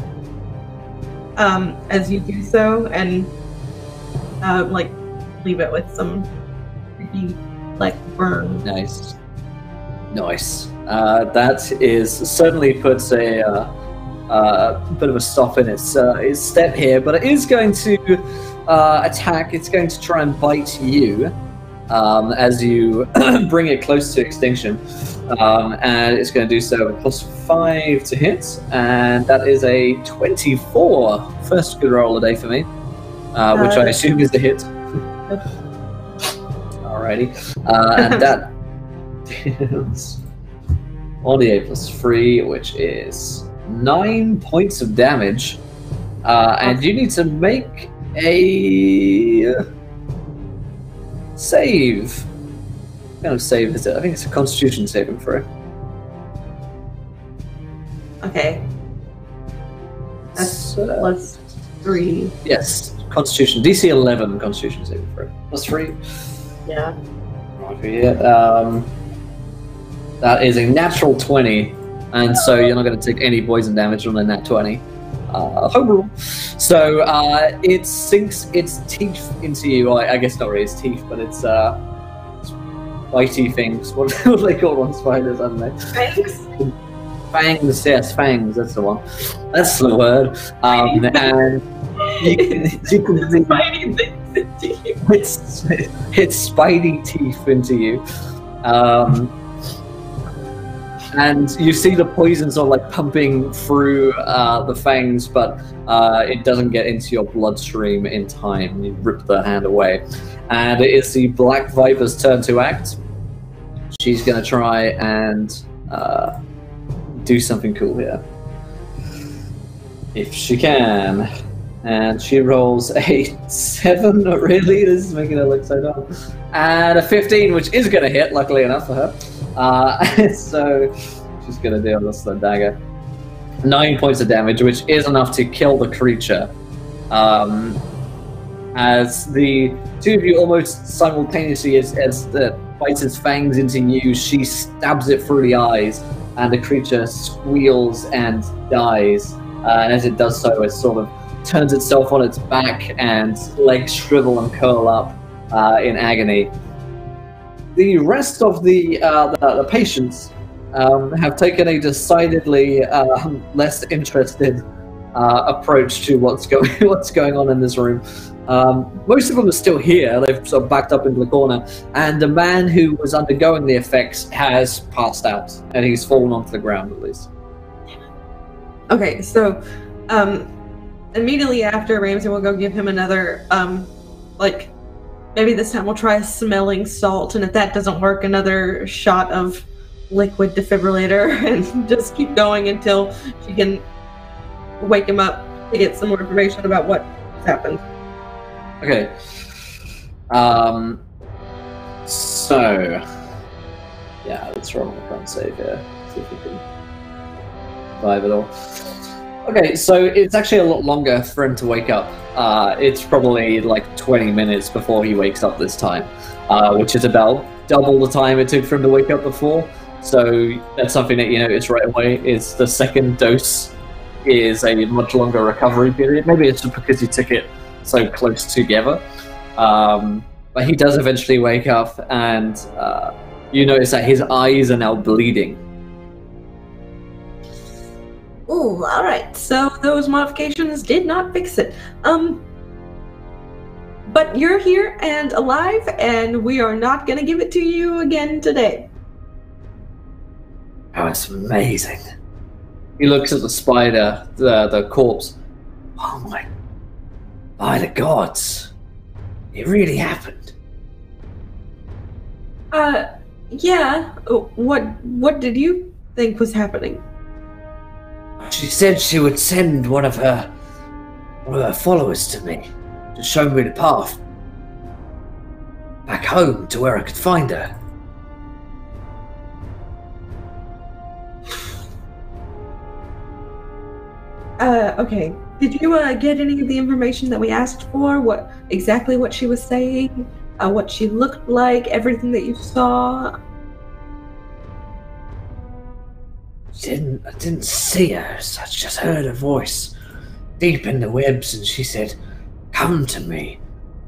as you do so, and like leave it with some creepy like burn. Nice. That is certainly puts a bit of a stop in its step here, but it is going to attack. It's going to try and bite you as you bring it close to extinction, and it's going to do so with plus 5 to hit, and that is a 24. First good roll of the day for me, which I assume is the hit. Alrighty, and that is 1d8 plus 3, which is 9 points of damage, and you need to make a save. What kind of save is it? I think it's a Constitution saving throw. Okay. That's plus 3. Yes, Constitution. DC 11 Constitution saving throw. Plus 3. Yeah. That is a natural 20, and so you're not going to take any poison damage on a nat 20. Home rule. So it sinks its teeth into you. Well, I guess not really its teeth, but it's bitey things. What do they call on spiders? I don't know. Fangs? Fangs, yes, fangs. That's the one. That's the word. And you can see Spidey things into you. It's spidey teeth into you. And you see the poison sort of like pumping through the fangs, but it doesn't get into your bloodstream in time. You rip the hand away. And it is the Black Viper's turn to act. She's going to try and do something cool here. If she can. And she rolls a 7, really? This is making her look so dumb. And a 15, which is going to hit, luckily enough for her. So she's going to deal this with the dagger. 9 points of damage, which is enough to kill the creature. As the two of you almost simultaneously, as it bites its fangs into you, she stabs it through the eyes, and the creature squeals and dies. And as it does so, it sort of turns itself on its back, and legs shrivel and curl up in agony. The rest of the patients have taken a decidedly less interested approach to what's going on in this room. Most of them are still here. They've sort of backed up into the corner, and the man who was undergoing the effects has passed out, and he's fallen onto the ground at least. Okay, so immediately after, Ramsey will go give him another like, maybe this time we'll try a smelling salt, and if that doesn't work, another shot of liquid defibrillator, and just keep going until she can wake him up to get some more information about what happened. Okay. So, yeah, let's roll a con save here. See if we can survive it all. Okay, so it's actually a lot longer for him to wake up. It's probably like 20 minutes before he wakes up this time, which is about double the time it took for him to wake up before. So that's something that you notice right away. Is the second dose is a much longer recovery period. Maybe it's just because you took it so close together. But he does eventually wake up, and you notice that his eyes are now bleeding. Oh, all right. So those modifications did not fix it. But you're here and alive, and we are not going to give it to you again today. Oh, it's amazing. He looks at the spider, the corpse. Oh my, by the gods, it really happened. Yeah. What did you think was happening? She said she would send one of her followers to me to show me the path back home to where I could find her. Okay. Did you get any of the information that we asked for? What she was saying? What she looked like? Everything that you saw? I didn't see her, so I just heard her voice deep in the webs, and she said, "Come to me,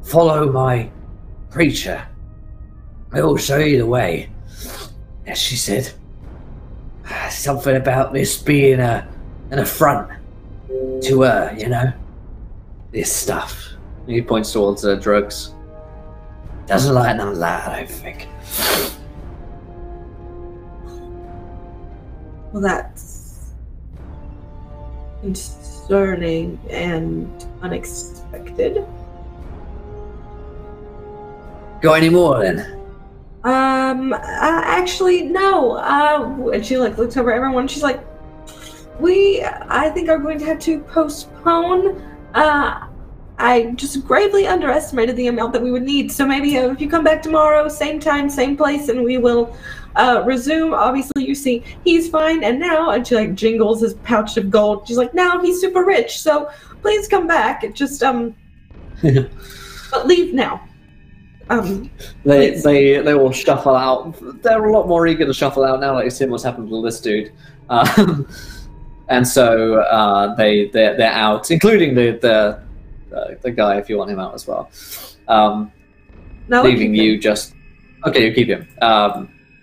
follow my preacher. I will show you the way." As she said, something about this being an affront to her, you know, this stuff. He points towards the drugs. Doesn't like none of that, I don't think. Well, that's concerning and unexpected. Got any more then? Actually, no. And she looks over at everyone. She's like, I think are going to have to postpone. I just gravely underestimated the amount that we would need. So maybe if you come back tomorrow, same time, same place, and we will resume. Obviously, you see, he's fine, and now, and she like jingles his pouch of gold. She's like, now he's super rich, so please come back. Just but leave now. They will shuffle out. They're a lot more eager to shuffle out now. Like, seeing what's happened to this dude. And so they're out, including the guy if you want him out as well. Leaving you just okay. You keep him.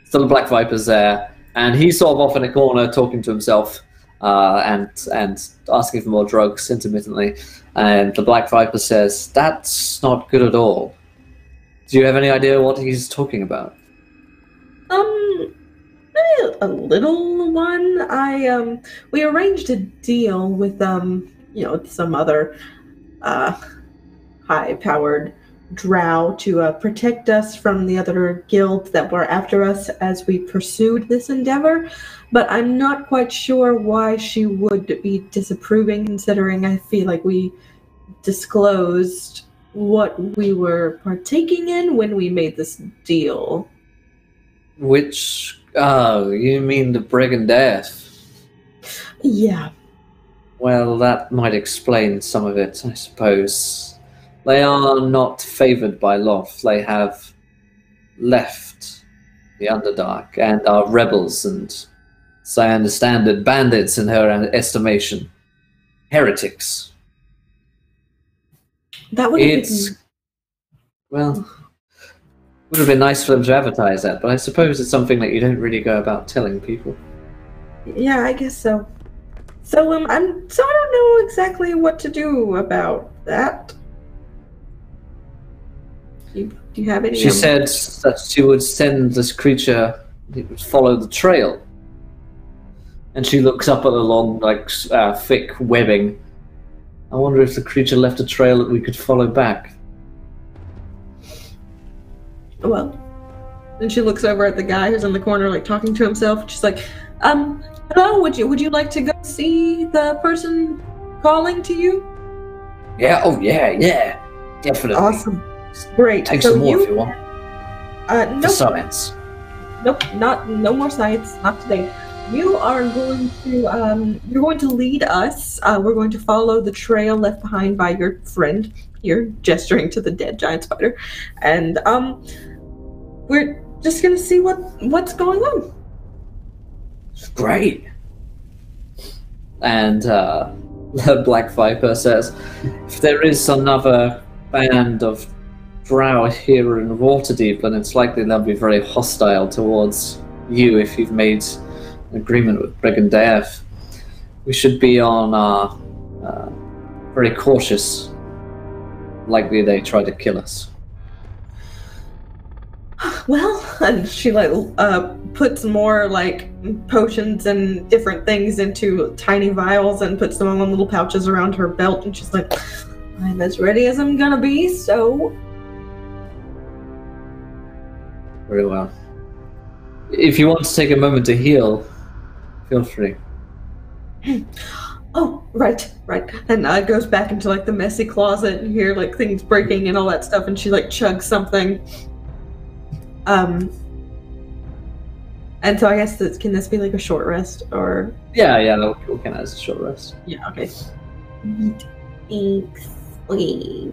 So the Black Viper's there, and he's sort of off in a corner talking to himself and asking for more drugs intermittently. And the Black Viper says, "That's not good at all." Do you have any idea what he's talking about? Maybe a little one. We arranged a deal with some other high-powered drow to protect us from the other guilds that were after us as we pursued this endeavor. But I'm not quite sure why she would be disapproving, considering I feel like we disclosed what we were partaking in when we made this deal. Which, you mean the Brigandess? Yeah. Well, that might explain some of it, I suppose. They are not favored by Loth. They have left the Underdark and are rebels and, as I understand it, bandits in her estimation. Heretics. That would have been... Well, would have been nice for them to advertise that, but I suppose it's something that you don't really go about telling people. Yeah, I guess so. So, I don't know exactly what to do about that. Do you have any... She said that she would send this creature, it would follow the trail. And she looks up at the long, thick webbing. I wonder if the creature left a trail that we could follow back. Well, then she looks over at the guy who's in the corner, talking to himself. She's like, hello, would you like to go see the person calling to you? Yeah, yeah, definitely. Awesome. Great. Take some more if you want. No. For science. Nope, no more science, not today. You are going to you're going to lead us. We're going to follow the trail left behind by your friend here, gesturing to the dead giant spider, and we're just gonna see what's going on. Great. And the Black Viper says, if there is another band of drow here in Waterdeep, then it's likely they'll be very hostile towards you if you've made an agreement with Brigandaev. We should be on very cautious. Likely they try to kill us. Well, and she puts more potions and different things into tiny vials and puts them all in little pouches around her belt, and she's like, I'm as ready as I'm gonna be, so... Very well. If you want to take a moment to heal, feel free. Oh, right. And goes back into the messy closet and hear things breaking and all that stuff, and she chugs something. And so I guess can this be a short rest, or? Yeah, we can as a short rest. Yeah, okay. Thanks. Okay.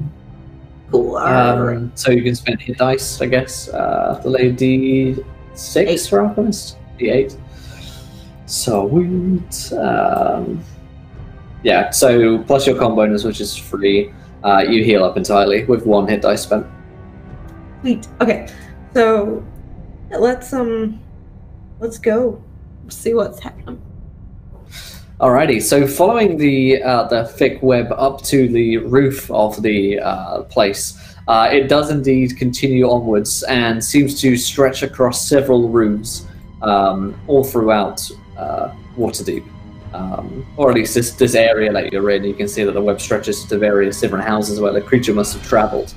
Cool. So you can spend hit dice, I guess. The lady 6 for alchemist, D8. Sweet. Yeah. So plus your con bonus, which is free, you heal up entirely with 1 hit dice spent. Sweet. Okay. So let's go see what's happening. Alrighty, so following the thick web up to the roof of the place, it does indeed continue onwards and seems to stretch across several rooms all throughout Waterdeep. Or at least this area that you're in. You can see that the web stretches to various different houses where the creature must have traveled.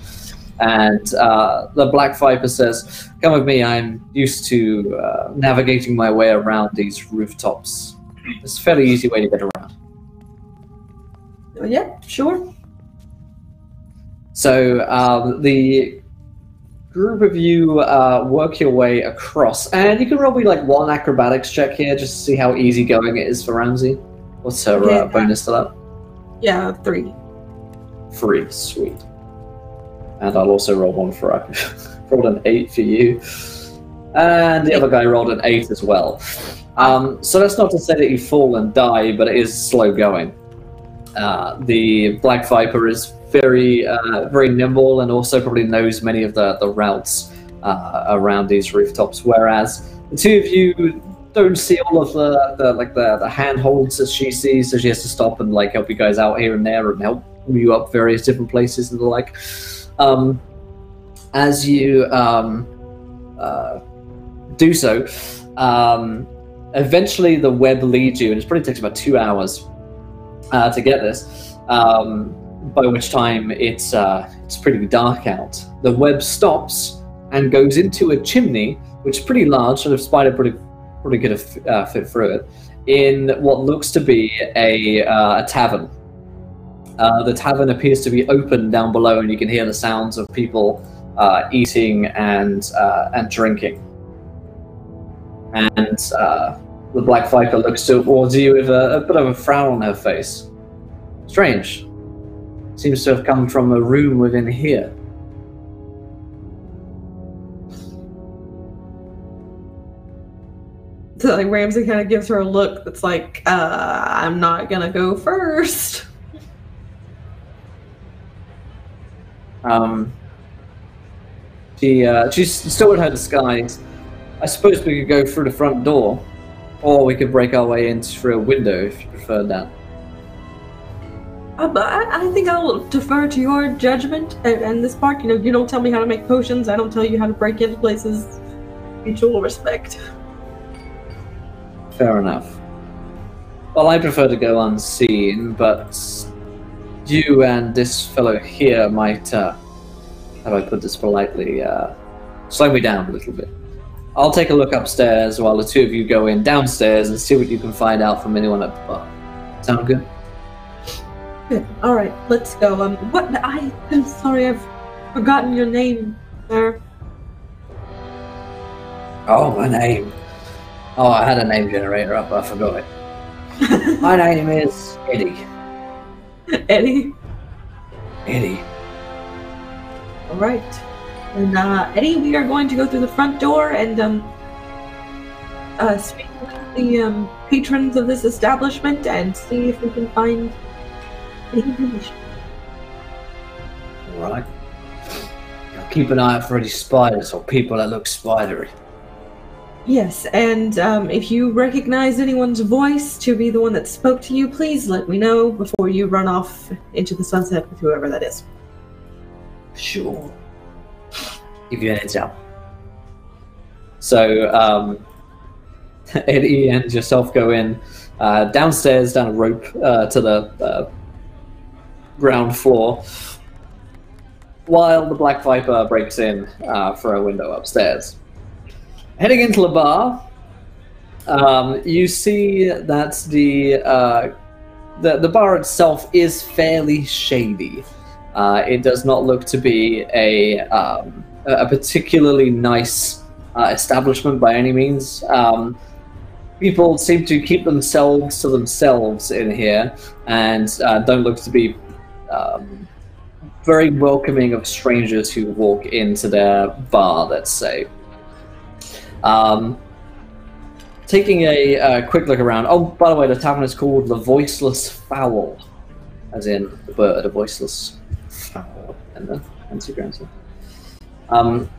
And the Black Viper says, come with me, I'm used to navigating my way around these rooftops. It's a fairly easy way to get around. Yeah, sure. So the group of you work your way across, and you can roll me 1 acrobatics check here just to see how easygoing it is for Ramsey. What's her bonus to that? Yeah, 3. 3, sweet. And I'll also roll 1 for rolled an 8 for you. And the other guy rolled an 8 as well. So that's not to say that you fall and die, but it is slow going. The Black Viper is very nimble and also probably knows many of the routes around these rooftops, whereas the two of you don't see all of the handholds that she sees, so she has to stop and help you guys out here and there and help you up various different places and the like. As you do so, eventually the web leads you, and it probably takes about 2 hours to get this, by which time it's pretty dark out. The web stops and goes into a chimney, which is pretty large, so the spider pretty could have fit through it, in what looks to be a tavern. The tavern appears to be open down below, and you can hear the sounds of people eating and drinking. And the Black Viper looks towards you with a bit of a frown on her face. Strange. Seems to have come from a room within here. So Ramsey kind of gives her a look that's I'm not gonna go first. She's still in her disguise. I suppose we could go through the front door, or we could break our way in through a window if you prefer that. But I think I'll defer to your judgment and this part. You don't tell me how to make potions. I don't tell you how to break into places. Mutual respect. Fair enough. Well, I prefer to go unseen, but you and this fellow here might, how do I put this politely, slow me down a little bit. I'll take a look upstairs while the two of you go in downstairs and see what you can find out from anyone at the bar. Sound good? Good. All right, let's go. I'm sorry, I've forgotten your name, sir. Oh, my name. Oh, I had a name generator up, I forgot it. My name is Eddie. Eddie. Eddie. All right. And Eddie, we are going to go through the front door and speak with the patrons of this establishment and see if we can find any information. All right. Now keep an eye out for any spiders or people that look spidery. Yes, and if you recognize anyone's voice to be the one that spoke to you, please let me know before you run off into the sunset with whoever that is. Sure. Give you a heads up. So, Eddie and yourself go in downstairs, down a rope to the ground floor, while the Black Viper breaks in for a window upstairs. Heading into the bar, you see that the bar itself is fairly shady. It does not look to be a particularly nice establishment by any means. People seem to keep themselves to themselves in here and don't look to be very welcoming of strangers who walk into their bar, let's say. Taking a quick look around. Oh, by the way, the tavern is called the Voiceless Fowl, as in the bird, a voiceless fowl, and the fancy granted. And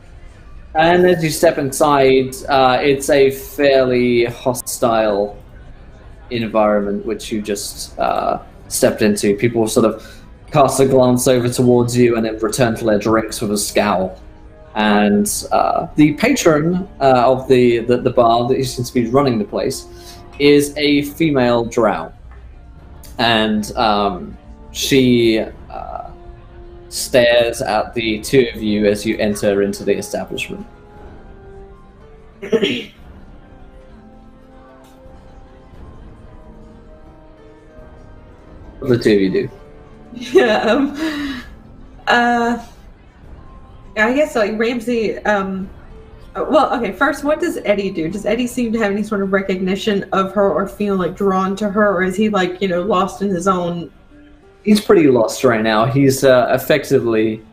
as you step inside, it's a fairly hostile environment which you just stepped into. People sort of cast a glance over towards you and then return to their drinks with a scowl. And the patron of the bar that seems to be running the place is a female drow. And she stares at the two of you as you enter into the establishment. What do the two of you do? Yeah, I guess like Ramsey, well, okay, first, what does Eddie do? Does Eddie seem to have any sort of recognition of her or feel like drawn to her, or is he like, lost in his own? He's pretty lost right now. He's effectively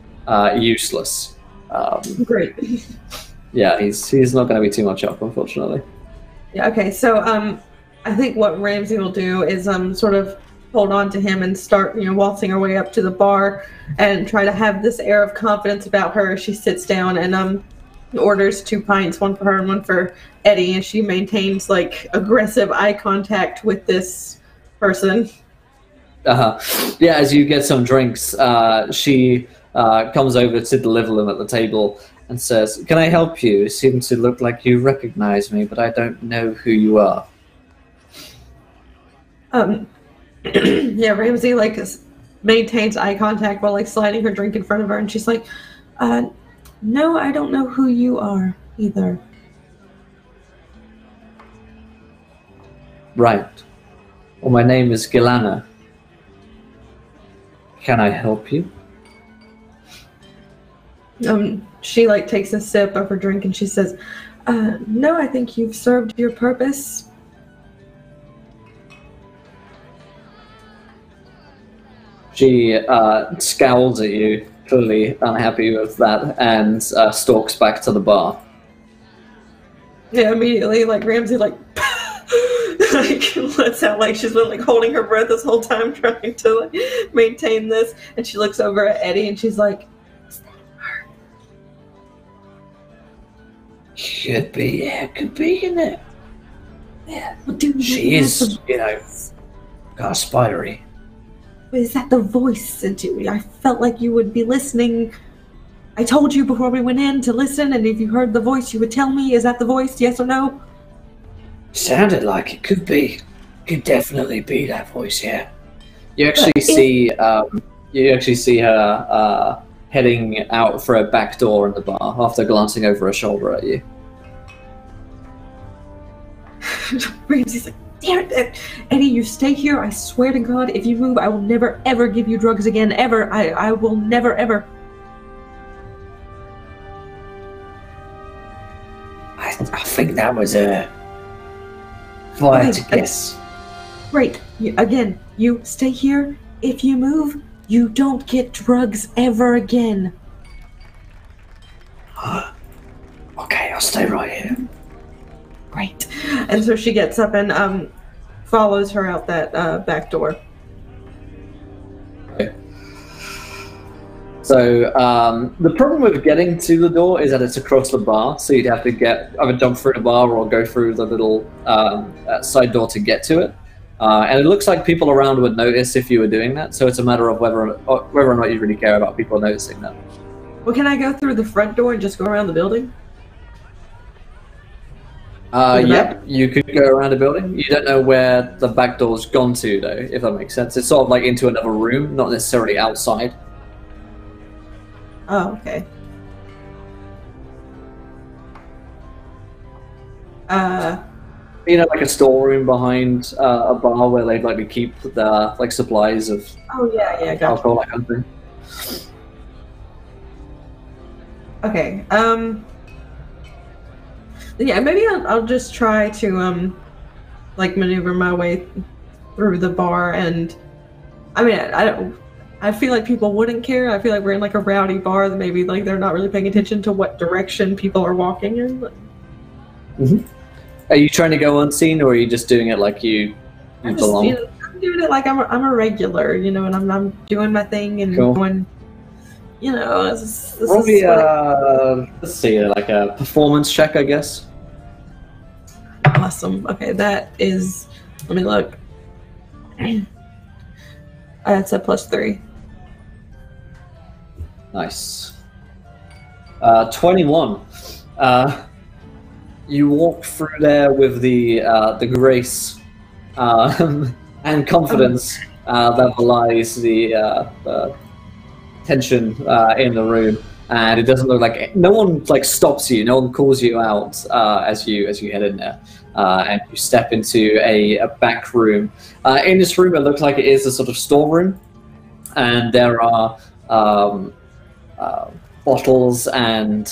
useless. Great. Yeah, he's not going to be too much up, unfortunately. Yeah, okay, so I think what Ramsey will do is sort of hold on to him and start, waltzing her way up to the bar and try to have this air of confidence about her. She sits down and orders 2 pints, one for her and one for Eddie, and she maintains like aggressive eye contact with this person. Yeah, as you get some drinks, she comes over to deliver them at the table and says, "Can I help you? You seem to look like you recognize me, but I don't know who you are." Yeah, Ramsey maintains eye contact while sliding her drink in front of her, and she's like, "No, I don't know who you are either." Right. Well, my name is Gilana. Can I help you? She takes a sip of her drink and she says, "No, I think you've served your purpose." She scowls at you, clearly unhappy with that, and stalks back to the bar. Yeah, immediately, Ramsey, lets out, she's been, holding her breath this whole time, trying to, maintain this, and she looks over at Eddie, and she's like, "Is that her?" Could be, yeah, could be, isn't it? Yeah, well, dude, she is, got a spidery. Is that the voice? I felt like you would be listening. I told you before we went in to listen, and if you heard the voice, you would tell me. Is that the voice, yes or no? Sounded like it could be. Could definitely be that voice, yeah. You actually see her heading out for a back door in the bar after glancing over her shoulder at you. Ramsey's like, "Damn it, Eddie, you stay here. I swear to God, if you move, I will never, ever give you drugs again. Ever. I will never, ever." I think that was her. If I had to guess. Great. Again, you stay here. If you move, you don't get drugs ever again. Okay, I'll stay right here. Great. And so she gets up and follows her out that back door. Okay. So the problem with getting to the door is that it's across the bar, so you'd have to either jump through the bar or go through the little side door to get to it. And it looks like people around would notice if you were doing that, so it's a matter of whether or not you really care about people noticing that. Well, can I go through the front door and just go around the building? Yep, you could go around the building. You don't know where the back door's gone to, though, if that makes sense. It's sort of like into another room, not necessarily outside. Oh, okay. You know, like a storeroom behind a bar where they'd likely keep the supplies of gotcha. alcohol, that kind of thing. Okay. Yeah, maybe I'll just try to maneuver my way through the bar, and I mean I feel like people wouldn't care. I feel like we're in like a rowdy bar that maybe like they're not really paying attention to what direction people are walking in. Mm-hmm. Are you trying to go unseen, or are you just doing it like you belong? I'm doing it like I'm a regular, and I'm doing my thing and cool. going. Probably let's see, like a performance check, I guess. Awesome. Okay, that is. Let me look. That's a +3. Nice. 21. You walk through there with the grace and confidence that belies the tension in the room, and it doesn't look like no one stops you. No one calls you out as you head in there, and you step into a back room. In this room, it looks like it is a sort of storeroom, and there are bottles and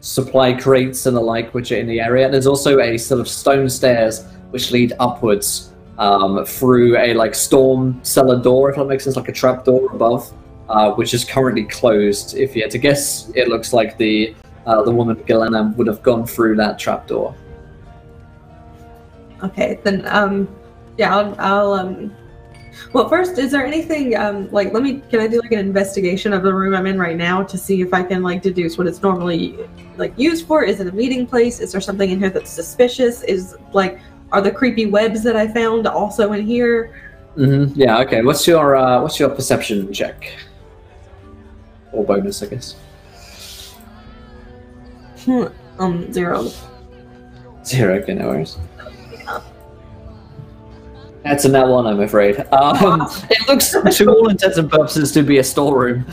supply crates and the like which are in the area. There's also a sort of stone stairs which lead upwards through a storm cellar door, if that makes sense, like a trap door above, which is currently closed. If you had to guess, it looks like the woman Galena would have gone through that trap door. Okay, then I'll well, first, is there anything can I do an investigation of the room I'm in right now to see if I can deduce what it's normally used for? Is it a meeting place? Is there something in here that's suspicious? Are the creepy webs that I found also in here? Mm-hmm. Yeah. Okay. What's your perception check? Or bonus, I guess. 0. 0. Okay, no worries. That's a nat 1, I'm afraid. It looks, to all intents and purposes, to be a storeroom.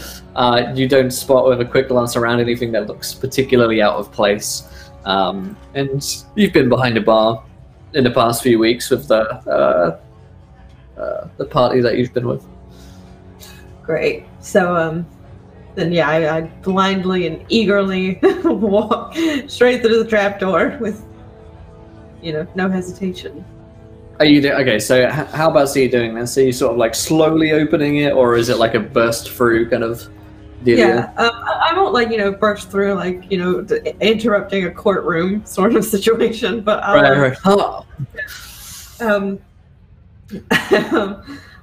You don't spot with a quick glance around anything that looks particularly out of place. And you've been behind a bar in the past few weeks with the party that you've been with. Great. So, then I blindly and eagerly walk straight through the trapdoor with, no hesitation. Are you okay? So how about you doing this? Are you sort of slowly opening it, or is it like a burst through kind of deal? Yeah, I won't burst through interrupting a courtroom sort of situation, but I'll, right. Oh.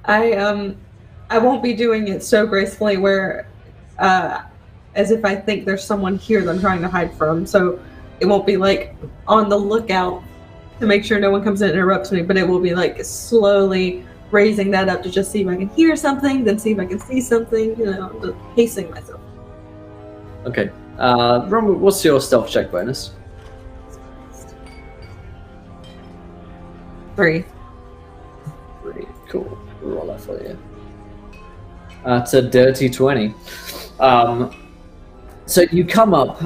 I won't be doing it so gracefully where as if I think there's someone here that I'm trying to hide from. So it won't be on the lookout to make sure no one comes in and interrupts me, but it will be slowly raising that up to just see if I can hear something, then see if I can see something, just pacing myself. Okay. Ron, what's your stealth check bonus? 3. 3. Cool. Roll that for you. It's a dirty 20. So you come up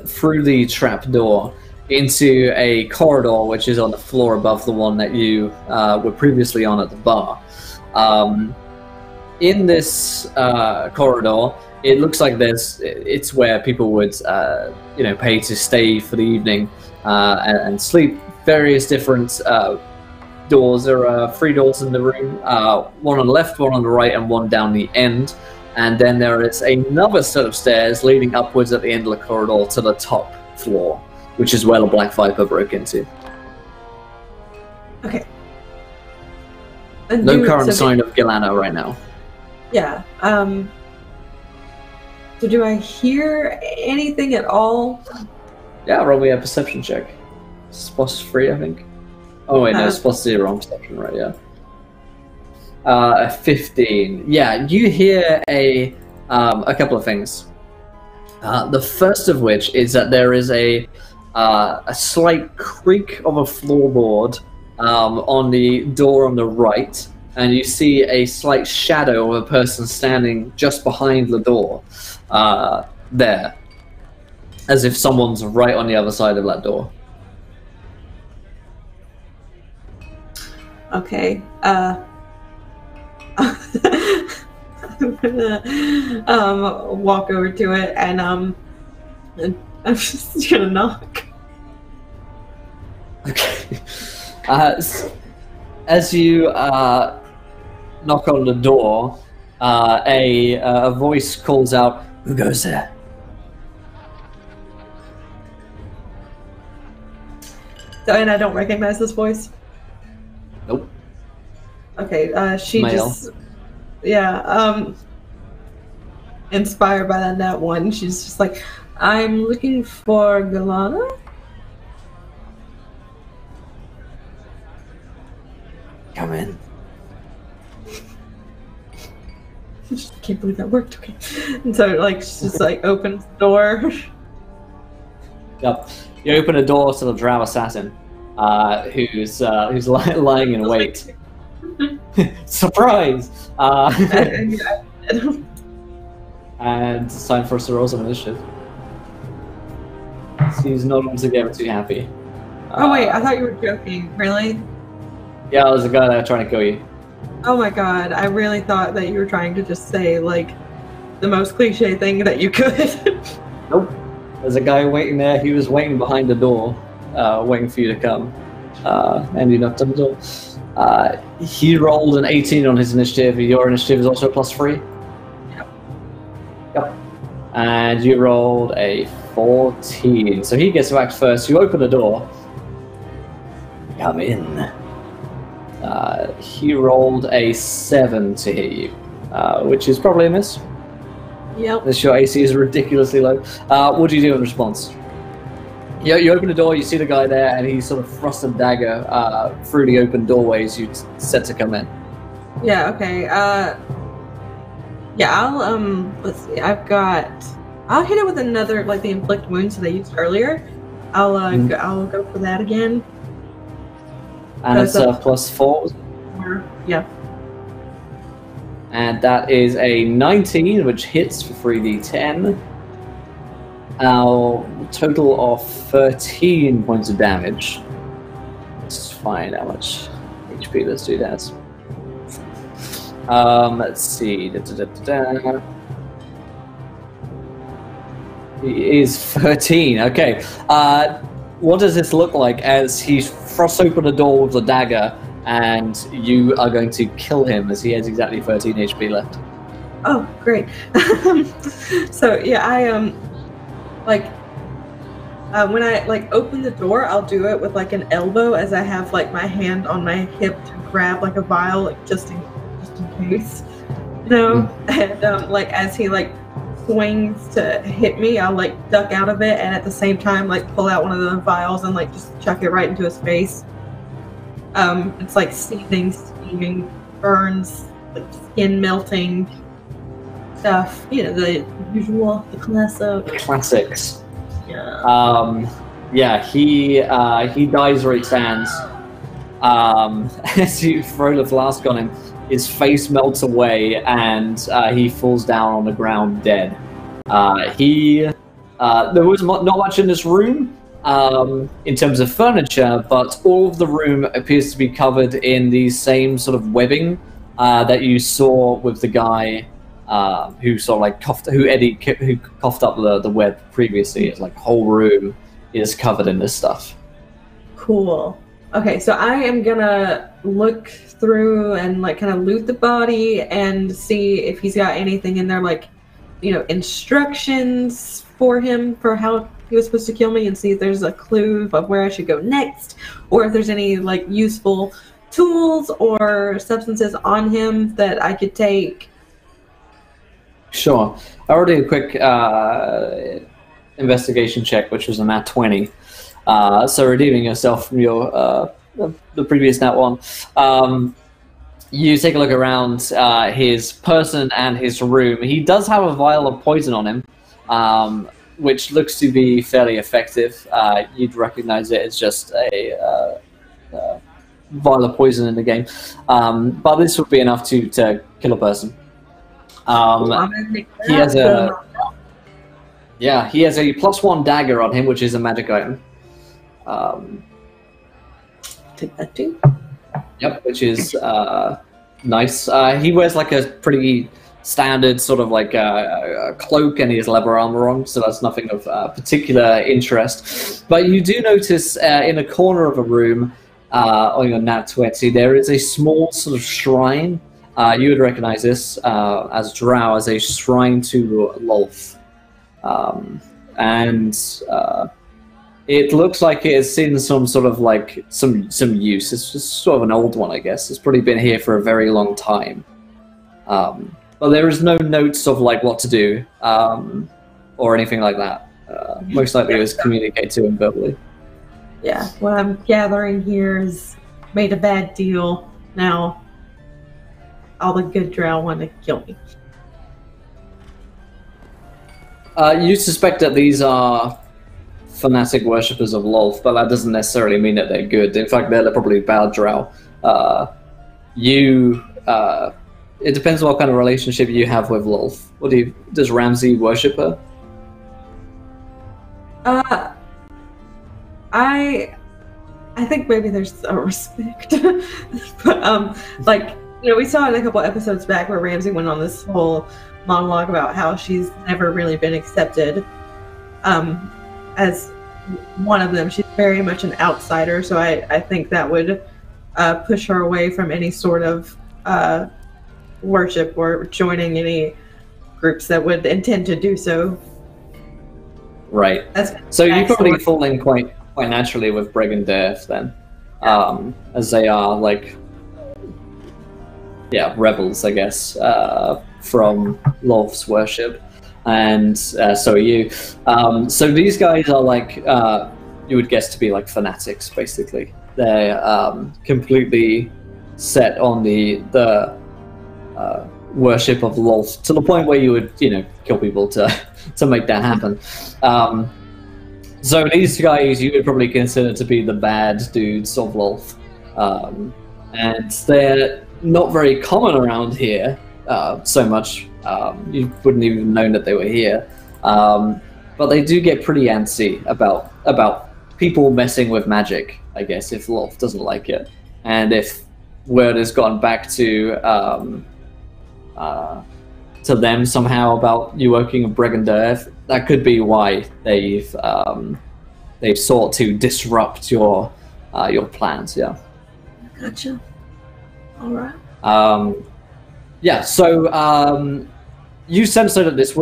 through the trap door into a corridor which is on the floor above the one that you were previously on at the bar. In this corridor, it looks like it's where people would pay to stay for the evening. and sleep. Various different doors. There are 3 doors in the room, one on the left, one on the right, and one down the end. And then there is another set of stairs leading upwards at the end of the corridor to the top floor, which is where the Black Viper broke into. Okay. No current sign of Gilana right now. Yeah. So do I hear anything at all? Yeah, roll me a perception check. It's +3, I think. Oh wait, no, it's +0 on perception, right? Yeah. 15. Yeah, you hear a couple of things. The first of which is that there is a slight creak of a floorboard on the door on the right, and you see a slight shadow of a person standing just behind the door there, as if someone's right on the other side of that door. Okay. I'm gonna walk over to it and I'm just gonna knock. Okay. As you knock on the door, a voice calls out, "Who goes there?" So, and I don't recognize this voice? Nope. Okay, she Male. just... Yeah, inspired by that nat 1, she's just like, "I'm looking for Gilana?" Come in. I just can't believe that worked. Okay. And so, like, she just, like, opens the door. Yep. You open a door to the Drow assassin, who's lying in wait. Surprise! And it's time for us to roll some initiative. He's not altogether too happy. Oh wait, I thought you were joking. Really? Yeah, there's a guy there trying to kill you. Oh my god, I really thought that you were trying to just say, like, the most cliche thing that you could. Nope. There's a guy waiting there. He was waiting behind the door, waiting for you to come. And you knocked on the door. He rolled an 18 on his initiative. Your initiative is also +3? Yep. And you rolled a 14. So he gets to act first. You open the door. Come in. He rolled a 7 to hit you, which is probably a miss. Yep. This your AC is ridiculously low. What do you do in response? You open the door, you see the guy there, and he sort of thrusts a dagger through the open doorway as you set to come in. Yeah, okay. Yeah, I'll, let's see, I'll hit it with another, like, the inflict wounds that I used earlier. I'll go for that again. And it's +4. Yeah. And that is a 19, which hits for 3d10. Our total of 13 points of damage. Let's find how much HP this dude has. Let's see. He is 13. Okay. What does this look like as he thrusts open the door with the dagger, and you are going to kill him as he has exactly 13 HP left? Oh, great. So yeah, I when I open the door, I'll do it with like an elbow, as I have like my hand on my hip to grab like a vial, like just in case, you know. And as he swings to hit me, I'll duck out of it, and at the same time pull out one of the vials and just chuck it right into his face. It's like seething, steaming, burns, skin melting stuff. You know, the usual, the classics. Yeah. Yeah, he dies where he stands. As you throw the flask on him, his face melts away, and he falls down on the ground dead. There was not much in this room in terms of furniture, but all of the room appears to be covered in the same sort of webbing that you saw with the guy who coughed up the web previously. It's whole room is covered in this stuff. Cool. Okay, so I am gonna look through and like kind of loot the body and see if he's got anything in there, like, you know, instructions for him for how he was supposed to kill me, and see if there's a clue of where I should go next, or if there's any like useful tools or substances on him that I could take. Sure. I'll do a quick investigation check, which was a nat 20. So redeeming yourself from your the previous nat 1. You take a look around his person and his room. He does have a vial of poison on him, which looks to be fairly effective. You'd recognize it as just a vial of poison in the game. But this would be enough to kill a person. He has a +1 dagger on him, which is a magic item. Take that too. Yep, which is nice. He wears like a pretty standard sort of like a cloak, and he has leather armor on, so that's nothing of particular interest. But you do notice in a corner of a room on your nat 20, there is a small sort of shrine. You would recognize this as Drow, as a shrine to Lolth. It looks like it has seen some sort of like some use. It's just sort of an old one, I guess. It's probably been here for a very long time. But there is no notes of like what to do or anything like that. Most likely it was communicated to him verbally. Yeah, what I'm gathering here is made a bad deal. Now all the good Drow want to kill me. You suspect that these are fanatic worshippers of Lolth, but that doesn't necessarily mean that they're good. In fact, they're probably bad Drow. It depends on what kind of relationship you have with Lolth. Does Ramsey worship her? I think maybe there's a respect, but like, you know, we saw it a couple episodes back where Ramsey went on this whole monologue about how she's never really been accepted as one of them. She's very much an outsider, so I think that would push her away from any sort of worship or joining any groups that would intend to do so. Right. So you probably fall in quite naturally with Brigand Death then, as they are like, rebels, I guess, from Lolth's worship, and so are you. So these guys are like, you would guess to be like fanatics, basically. They're completely set on the worship of Lolth, to the point where you would, kill people to make that happen. So these guys you would probably consider to be the bad dudes of Lolth, and they're not very common around here so much. You wouldn't even have known that they were here, but they do get pretty antsy about people messing with magic, I guess, if Lolth doesn't like it, and if word has gone back to them somehow about you working with Brigand Earth, that could be why they've sought to disrupt your plans. Yeah. Gotcha. All right. So you sense that this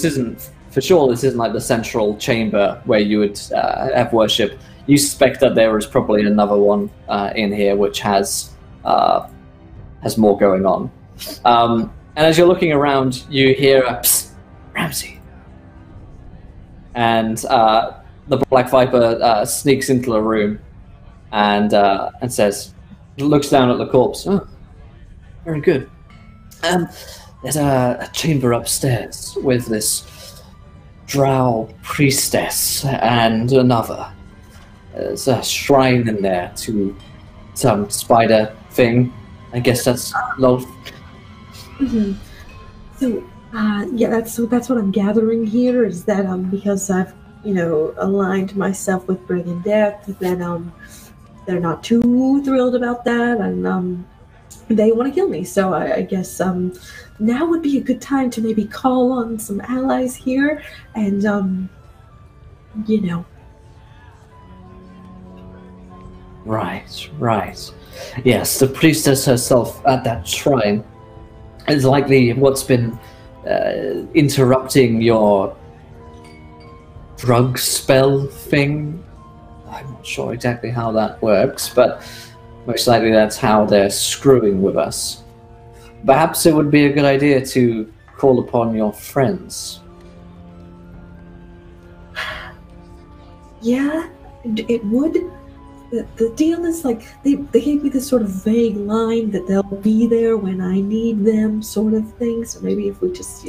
isn't like the central chamber where you would have worship. You suspect that there is probably another one in here which has more going on. And as you're looking around, you hear a psst, Ramsey. And the Black Viper sneaks into the room and looks down at the corpse. Oh, very good. There's a chamber upstairs with this drow priestess and another. There's a shrine in there to some spider thing. I guess that's Lolth. Mm-hmm. So, that's what I'm gathering here, is that because I've aligned myself with Brigand Death, that they're not too thrilled about that, and they want to kill me. So I guess now would be a good time to maybe call on some allies here, and Right, right. Yes, the priestess herself at that shrine is likely what's been interrupting your drug spell thing. I'm not sure exactly how that works, but most likely that's how they're screwing with us. Perhaps it would be a good idea to call upon your friends. Yeah, it would. The deal is, like, they gave me this sort of vague line that they'll be there when I need them, sort of thing. So maybe if we just,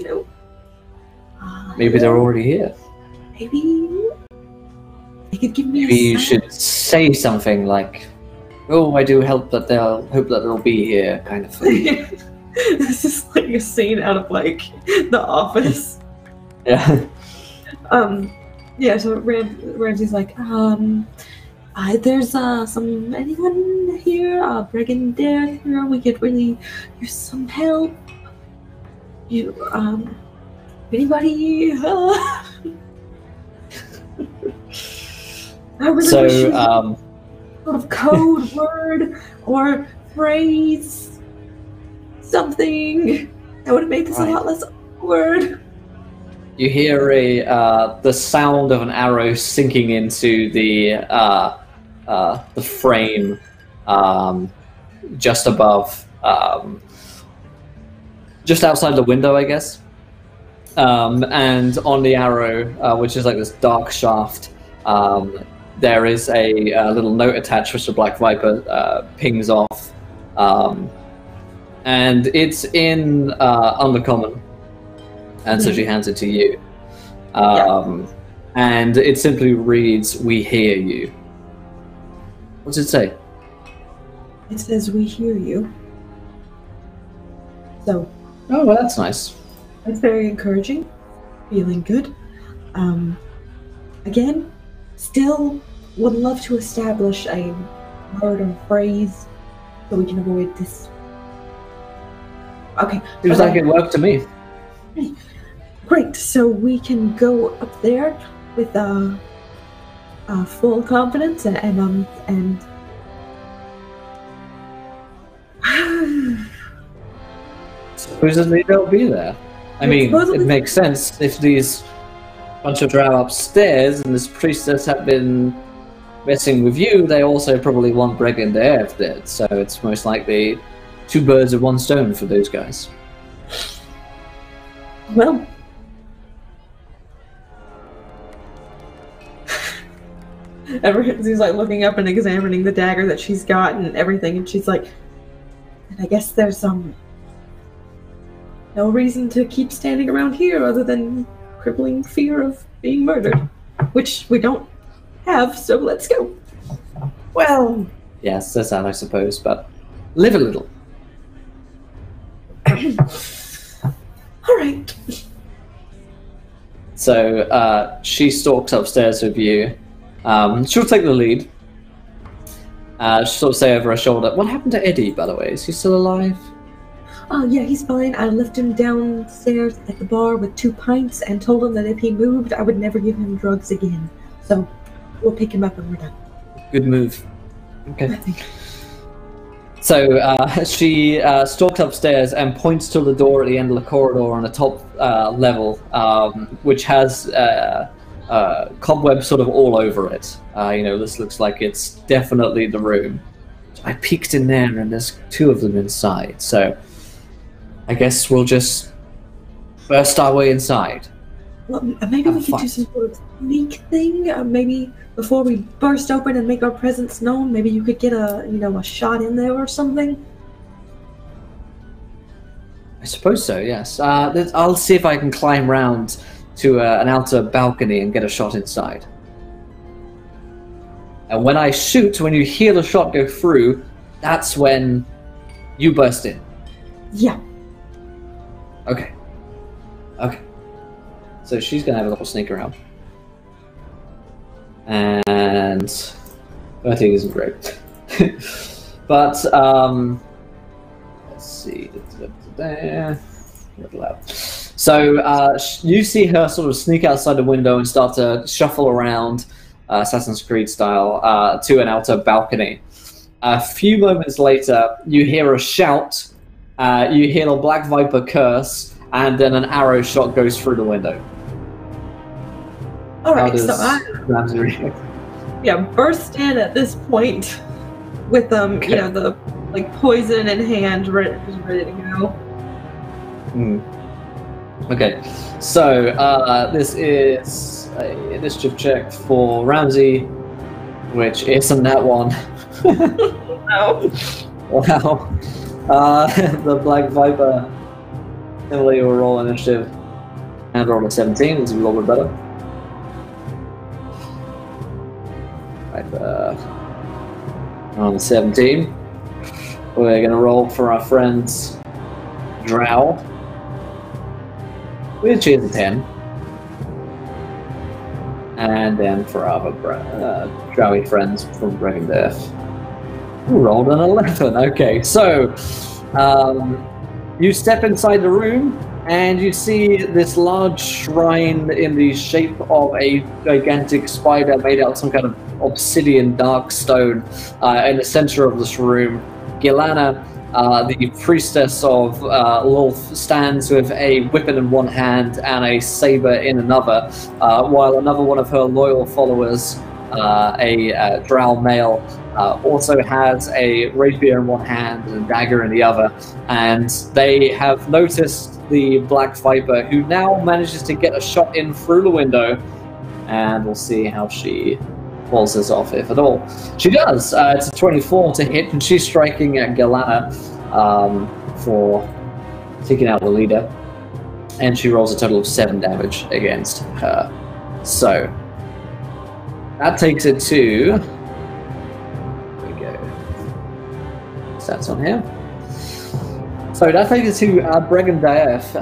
Maybe they're already here. Maybe they could give me Maybe a you should say something like, "Oh, I do hope that they'll be here," kind of thing. This is like a scene out of, like, The Office. Yeah. Yeah, so Ramsey's like, there's anyone here, Bregan Dare here, we could really use some help. You, anybody, I really So, wish you sort of code word or phrase, something that would have made this a lot less awkward. You hear the sound of an arrow sinking into the frame just above, just outside the window, I guess. And on the arrow, which is like this dark shaft, there is a little note attached which the Black Viper pings off. And it's in Undercommon. And so she hands it to you. And it simply reads, "We hear you." What's it say? It says, "We hear you." So. Oh, well, that's nice. That's very encouraging. Feeling good. Again, still would love to establish a word or phrase so we can avoid this. Okay. Seems like it worked to me. Great, so we can go up there with full confidence and supposedly they'll be there. I mean, it makes sense if these bunch of drow upstairs and this priestess have been messing with you, they also probably want Bregan Dare dead, so it's most likely 2 birds with 1 stone for those guys. Well, he's like looking up and examining the dagger that she's got and everything, and she's like, and I guess there's no reason to keep standing around here other than crippling fear of being murdered, which we don't have, so let's go. Well, yes, that's that, I suppose, but live a little. Alright. So, she stalks upstairs with you. She'll take the lead. She'll sort of say over her shoulder, "What happened to Eddie, by the way? Is he still alive?" Oh, yeah, he's fine. I left him downstairs at the bar with 2 pints and told him that if he moved, I would never give him drugs again. So, we'll pick him up and we're done. Good move. Okay. So she stalks upstairs and points to the door at the end of the corridor on the top level, which has cobwebs sort of all over it. This looks like it's definitely the room. I peeked in there and there's 2 of them inside, so I guess we'll just burst our way inside. Well, maybe we could do some sort of sneak thing. Maybe before we burst open and make our presence known, maybe you could get a shot in there or something. I suppose so, yes. I'll see if I can climb round to an outer balcony and get a shot inside. And when I shoot, when you hear the shot go through, that's when you burst in. Yeah. Okay. So she's going to have a little sneak around. And 13 isn't great. But, let's see. So you see her sort of sneak outside the window and start to shuffle around, Assassin's Creed style, to an outer balcony. A few moments later, you hear a shout, you hear the Black Viper curse, and then an arrow shot goes through the window. Alright, so I Ramsey react? burst in at this point with Okay. you know, the poison in hand, ready to go. Okay, so this is an initiative check for Ramsey, which isn't that one. No. Wow. The Black Viper, Emily will roll initiative and roll a 17, it's a little bit better. Right, on the 17, we're going to roll for our friends Drow, which is a 10. And then for our Drowy friends from Dragon Death, who rolled an 11. Okay, so you step inside the room and you see this large shrine in the shape of a gigantic spider made out of some kind of obsidian dark stone in the center of this room. Gilana, the priestess of Lolth, stands with a weapon in one hand and a saber in another, while another one of her loyal followers, a drow male, also has a rapier in one hand and a dagger in the other, and they have noticed the Black Viper, who now manages to get a shot in through the window, and we'll see how she pulls this off, if at all. She does. It's a 24 to hit, and she's striking at Galana for taking out the leader, and she rolls a total of 7 damage against her. So that takes it to... There we go. Stats on here. So that takes it to Bregan Daef,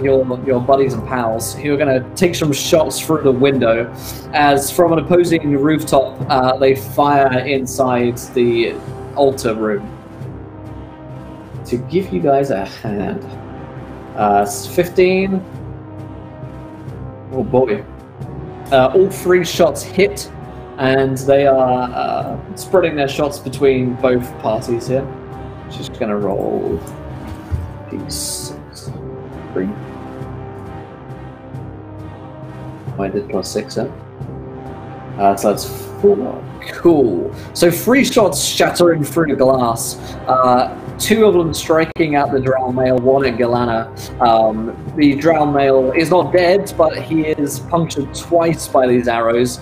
your buddies and pals, who are going to take some shots through the window, as from an opposing rooftop, they fire inside the altar room. To give you guys a hand. 15. Oh boy. All 3 shots hit, and they are spreading their shots between both parties here. Just going to roll... 6, 3. I did +6 then. So that's 4. Cool. So 3 shots shattering through the glass. 2 of them striking at the drow male, 1 at Galana. The drow male is not dead, but he is punctured twice by these arrows,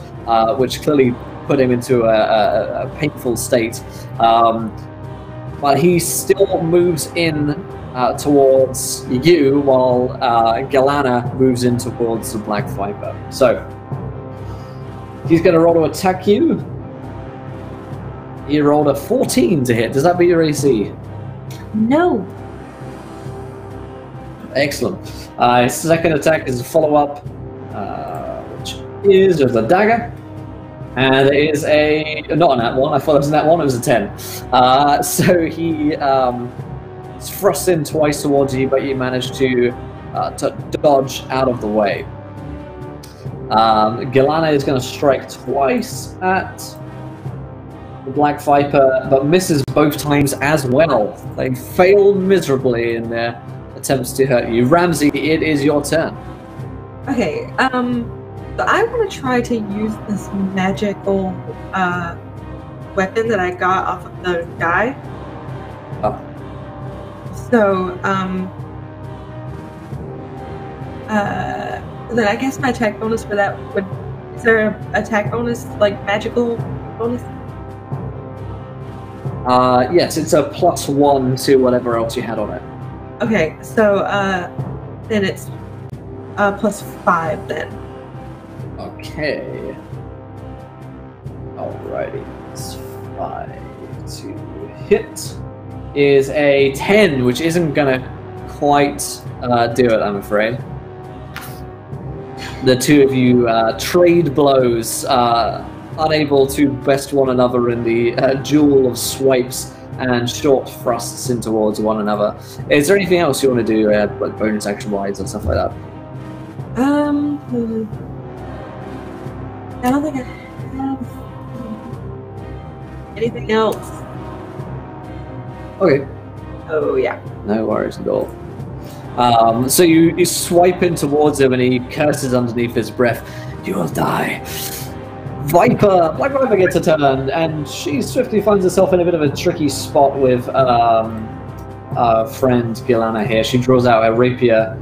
which clearly put him into a painful state. But he still moves in towards you, while Galana moves in towards the Black Viper. So he's going to roll to attack you. He rolled a 14 to hit. Does that beat your AC? No. Excellent. His second attack is a follow-up, which is with a dagger. And it is a... not a nat 1. I thought it was a nat 1. It was a 10. So he... thrusts in twice towards you, but you manage to dodge out of the way. Gilana is going to strike twice at the Black Viper, but misses both times as well. They fail miserably in their attempts to hurt you. Ramsey, it is your turn. Okay, so I want to try to use this magical weapon that I got off of the guy. Oh. So, then I guess my attack bonus for that would... Is there an attack bonus, like magical bonus? Yes, it's a +1 to whatever else you had on it. Okay, so then it's +5 then. Okay. Alrighty. It's 5 to hit. Is a 10, which isn't gonna quite do it, I'm afraid. The two of you trade blows, unable to best one another in the duel of swipes and short thrusts in towards one another. Is there anything else you want to do, like bonus action wise or stuff like that? I don't think I have anything else. Okay. Oh yeah. No worries at all. So you swipe in towards him and he curses underneath his breath, "You will die." Black Viper gets a turn, and she swiftly finds herself in a bit of a tricky spot with friend Gilana here. She draws out her rapier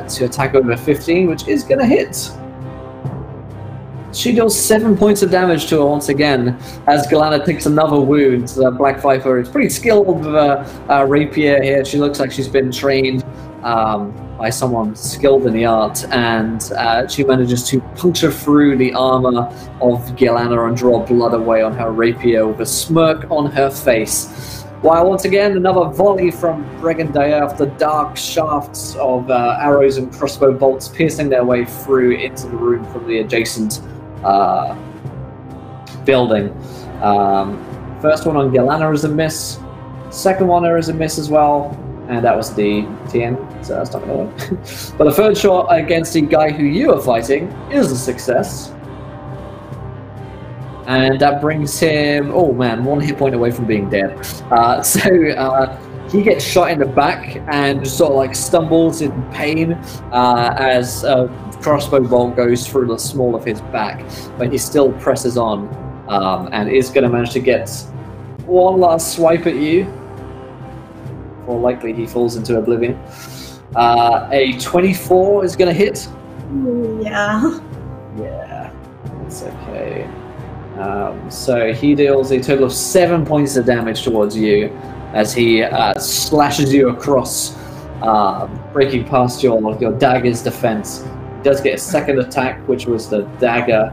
to attack over 15, which is going to hit. She deals 7 points of damage to her once again, as Gilana takes another wound. Black Viper is pretty skilled with a rapier here. She looks like she's been trained by someone skilled in the art, and she manages to puncture through the armor of Gilana and draw blood away on her rapier with a smirk on her face. While once again, another volley from Brigandaya after dark shafts of arrows and crossbow bolts piercing their way through into the room from the adjacent building. First one on Gilana is a miss. Second one is a miss as well. And that was the TN, so that's not going to work. But the third shot against the guy who you are fighting is a success. And that brings him, oh man, 1 hit point away from being dead. So he gets shot in the back and just sort of like stumbles in pain as a crossbow bolt goes through the small of his back. But he still presses on and is going to manage to get one last swipe at you. Or likely he falls into oblivion. A 24 is going to hit. Yeah. Yeah, that's okay. So he deals a total of 7 points of damage towards you as he slashes you across, breaking past your dagger's defense. He does get a second attack, which was the dagger,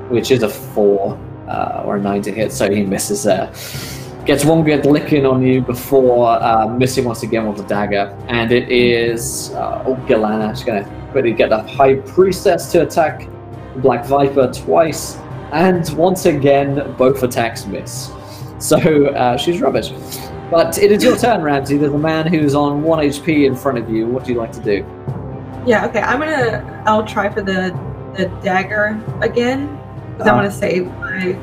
which is a 4 or a 9 to hit, so he misses there. Gets one good licking on you before missing once again with the dagger. And it is Gilana. She's going to quickly get the High Priestess to attack Black Viper twice. And once again, both attacks miss. So she's rubbish. But it is your turn, Ramsey. There's a man who's on 1 HP in front of you. What do you like to do? Yeah, okay. I'll try for the dagger again. Because I want to save my,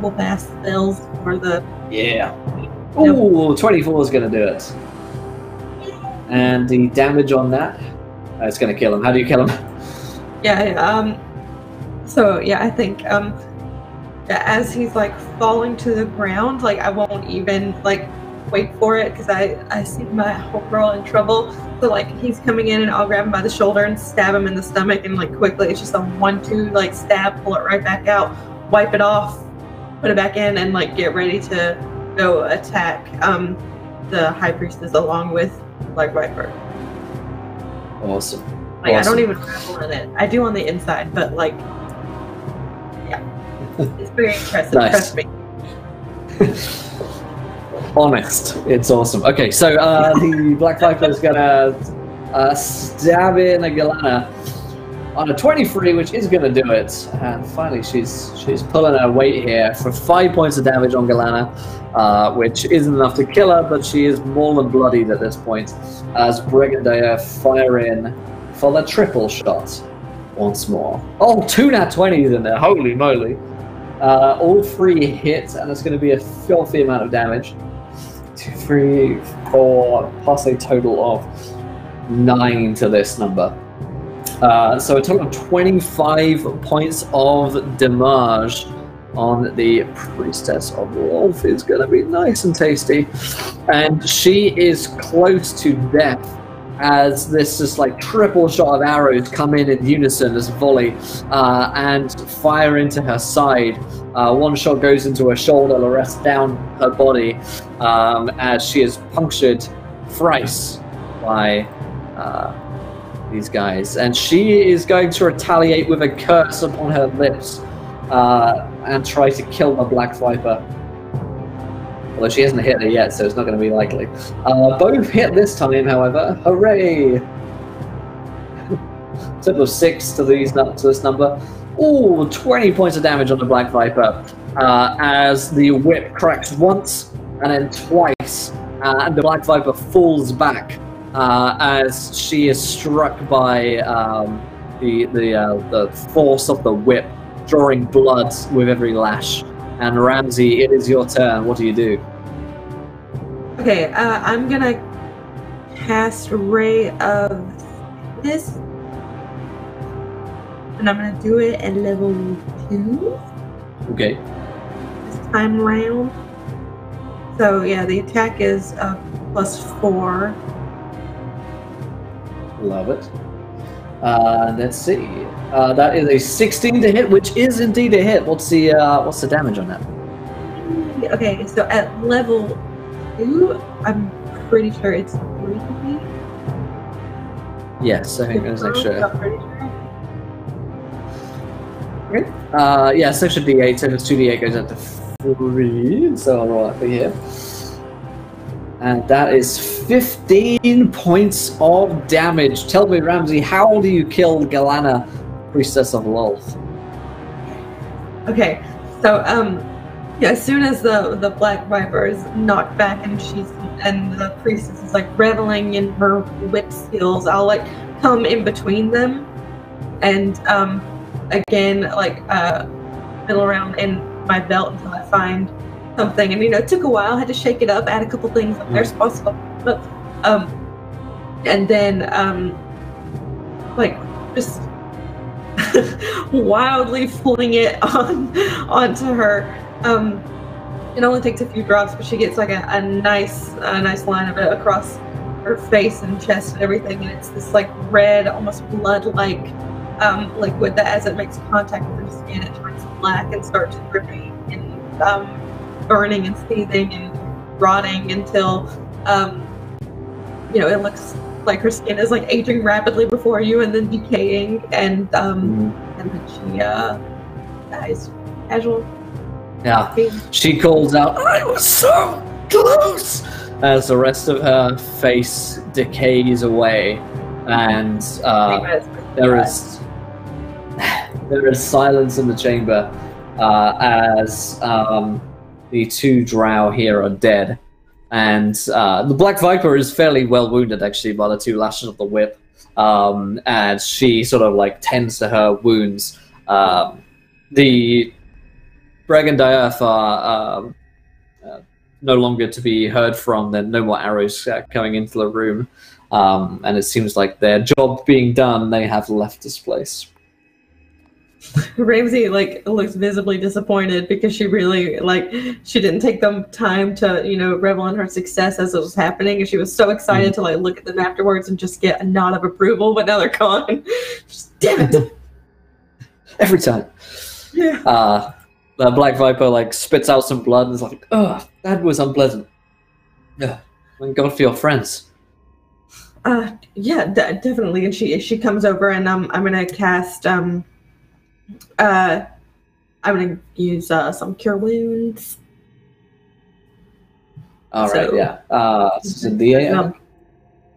will pass spells for the... Yeah. Ooh, 24 is going to do it. And the damage on that, it's going to kill him. How do you kill him? Yeah, so, yeah, I think, as he's, falling to the ground, I won't even, wait for it, because I see my homegirl in trouble. So, he's coming in, and I'll grab him by the shoulder and stab him in the stomach, and, quickly, it's just a 1-2, stab, pull it right back out, wipe it off, put it back in, and, get ready to go attack, the High Priestess along with Black Viper. Awesome. Awesome. I don't even grapple in it. I do on the inside, but, yeah. It's very impressive, Nice. trust me. Honest. It's awesome. Okay, so the Black Viper is going to stab in a Gilana on a 23, which is going to do it. And finally, she's pulling her weight here for 5 points of damage on Gilana, which isn't enough to kill her, but she is more than bloodied at this point, as Brigandaya fire in for the triple shot once more. Oh, 2 nat 20s in there. Holy moly. All 3 hit, and it's going to be a filthy amount of damage. 2, 3, 4, plus a total of 9 to this number. So a total of 25 points of damage on the Priestess of Wolf is going to be nice and tasty. And she is close to death as this just triple shot of arrows come in unison as volley and fire into her side. One shot goes into her shoulder, the rest down her body as she is punctured thrice by these guys. And she is going to retaliate with a curse upon her lips and try to kill the Black Viper. Although she hasn't hit her yet, so it's not going to be likely. Both hit this time, however. Hooray! Total of 6 to this number. Ooh, 20 points of damage on the Black Viper as the whip cracks once and then twice, and the Black Viper falls back as she is struck by the force of the whip, drawing blood with every lash. And Ramsey, it is your turn. What do you do? Okay, I'm gonna cast Ray of this, and I'm gonna do it at level 2. Okay. This time round. So yeah, the attack is +4. Love it. Let's see. That is a 16 to hit, which is indeed a hit. What's the damage on that? Okay, so at level 2, I'm pretty sure it's 3. Yes, I think there's extra. I'm pretty sure. Okay. Yeah, it's extra D8, so if it's 2D8 goes up to 3. So I'll roll that for here. And that is 15 points of damage. Tell me, Ramsey, how do you kill Galana, Priestess of Lolth? Okay, so yeah, as soon as the Black Viper is knocked back and the priestess is like reveling in her whip skills, I'll like come in between them and again like fiddle around in my belt until I find something. And it took a while. I had to shake it up, add a couple things up there, possible, but and then like just wildly fling it onto her. It only takes a few drops, but she gets like a nice line of it across her face and chest and everything, and it's this like red, almost blood-like liquid that, as it makes contact with her skin, it turns black and starts dripping and burning and seething and rotting until it looks like her skin is like aging rapidly before you and then decaying, and then she dies. Casual. Yeah. She calls out, "I was so close!" as the rest of her face decays away, and there is silence in the chamber as the 2 drow here are dead. And the Black Viper is fairly well wounded, actually, by the 2 lashes of the whip. And she sort of like tends to her wounds. The Bragandiath are no longer to be heard from. There are no more arrows coming into the room. And it seems like their job being done, they have left this place. Ramsey looks visibly disappointed because she really she didn't take the time to revel in her success as it was happening, and she was so excited to look at them afterwards and just get a nod of approval, but now they're gone. Just damn it. Every time. Yeah. The Black Viper spits out some blood and is like, "Oh, that was unpleasant. Yeah, thank God for your friends." Yeah, definitely. And she comes over, and I'm gonna cast I'm gonna use some Cure Wounds. All right, yeah. This is a D8.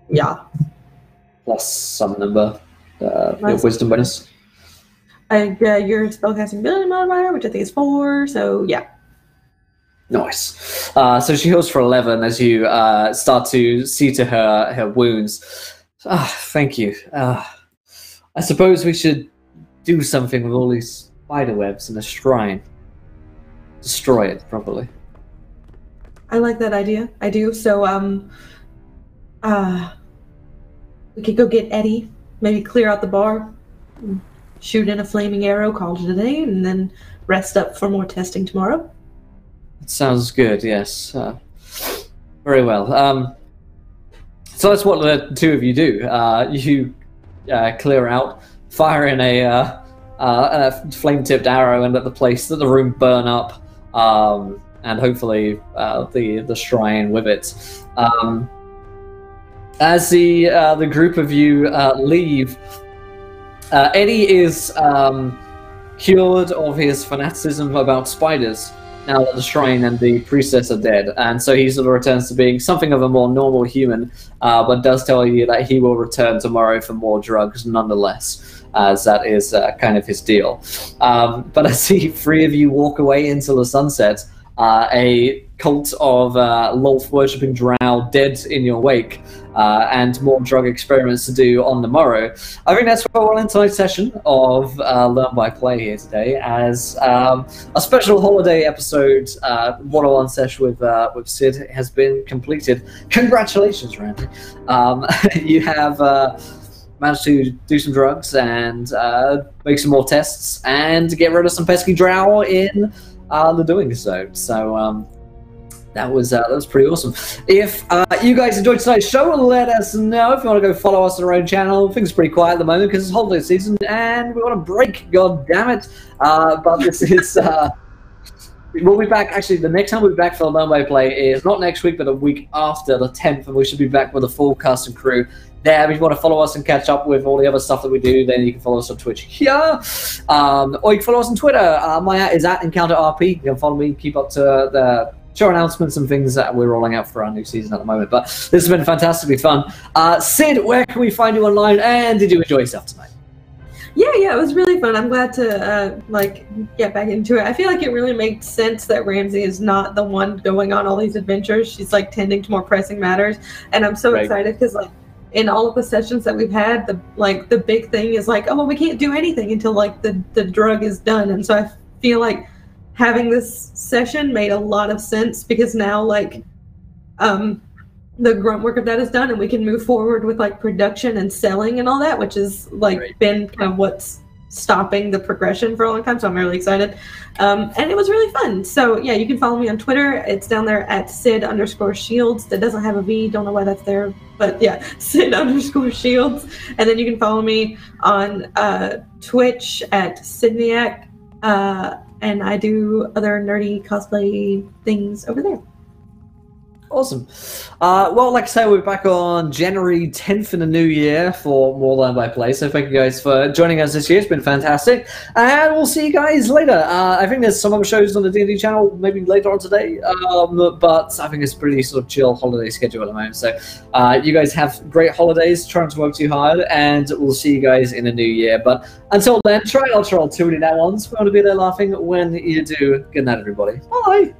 Yeah. Plus some number. Your wisdom bonus. Your spellcasting ability modifier, which I think is 4. So yeah. Nice. So she heals for 11 as you start to see to her wounds. Thank you. I suppose we should do something with all these spider webs in the shrine. Destroy it properly. I like that idea. I do. So we could go get Eddie, maybe clear out the bar, shoot in a flaming arrow, call it a day, and then rest up for more testing tomorrow. That sounds good, yes. Very well. So that's what the 2 of you do. You clear out, fire in a flame-tipped arrow and let the room burn up, and hopefully the shrine with it. As the group of you leave, Eddie is cured of his fanaticism about spiders now that the shrine and the priestess are dead, and so he sort of returns to being something of a more normal human, but does tell you that he will return tomorrow for more drugs nonetheless, as that is kind of his deal. But as the 3 of you walk away into the sunset, a cult of Lolth worshipping drow dead in your wake, and more drug experiments to do on the morrow. I think that's where we'll end tonight's session of Learn by Play here today, as a special holiday episode, one-on-one session with Sid has been completed. Congratulations, Randy. You have managed to do some drugs and make some more tests and get rid of some pesky drow in the doing so. So that was pretty awesome. If you guys enjoyed tonight's show, let us know. If you want to go follow us on our own channel, things are pretty quiet at the moment because it's holiday season and we want to break. God damn it! But this is. We'll be back. Actually, the next time we'll be back for the Learn by Play is not next week, but a week after, the 10th, and we should be back with a full cast and crew there. If you want to follow us and catch up with all the other stuff that we do, then you can follow us on Twitch here, or you can follow us on Twitter. My @ is @EncounterRP. You can follow me, keep up to the show announcements and things that we're rolling out for our new season at the moment. But this has been fantastically fun. Sid, where can we find you online? And did you enjoy yourself tonight? Yeah, it was really fun. I'm glad to get back into it. I feel like it really makes sense that Ramsey is not the one going on all these adventures. She's like tending to more pressing matters, and I'm so excited because like in all of the sessions that we've had, the big thing is like, oh well, we can't do anything until like the drug is done, and so I feel like having this session made a lot of sense because now like the grunt work of that is done and we can move forward with like production and selling and all that, which is like been kind of what's stopping the progression for a long time. So I'm really excited. And it was really fun. So yeah, you can follow me on Twitter. It's down there at Sid_Shields. That doesn't have a V. Don't know why that's there, but yeah, Sid_Shields. And then you can follow me on Twitch at Sydniac. And I do other nerdy cosplay things over there. Awesome. Well, like I say, we're back on January 10th in the new year for more Learn by Play. So thank you guys for joining us this year. It's been fantastic. And we'll see you guys later. I think there's some other shows on the D&D channel maybe later on today. But I think it's a pretty sort of chill holiday schedule at the moment. So you guys have great holidays. Try not to work too hard. And we'll see you guys in the new year. But until then, try not to roll too many nat ones. We want to be there laughing when you do. Good night, everybody. Bye.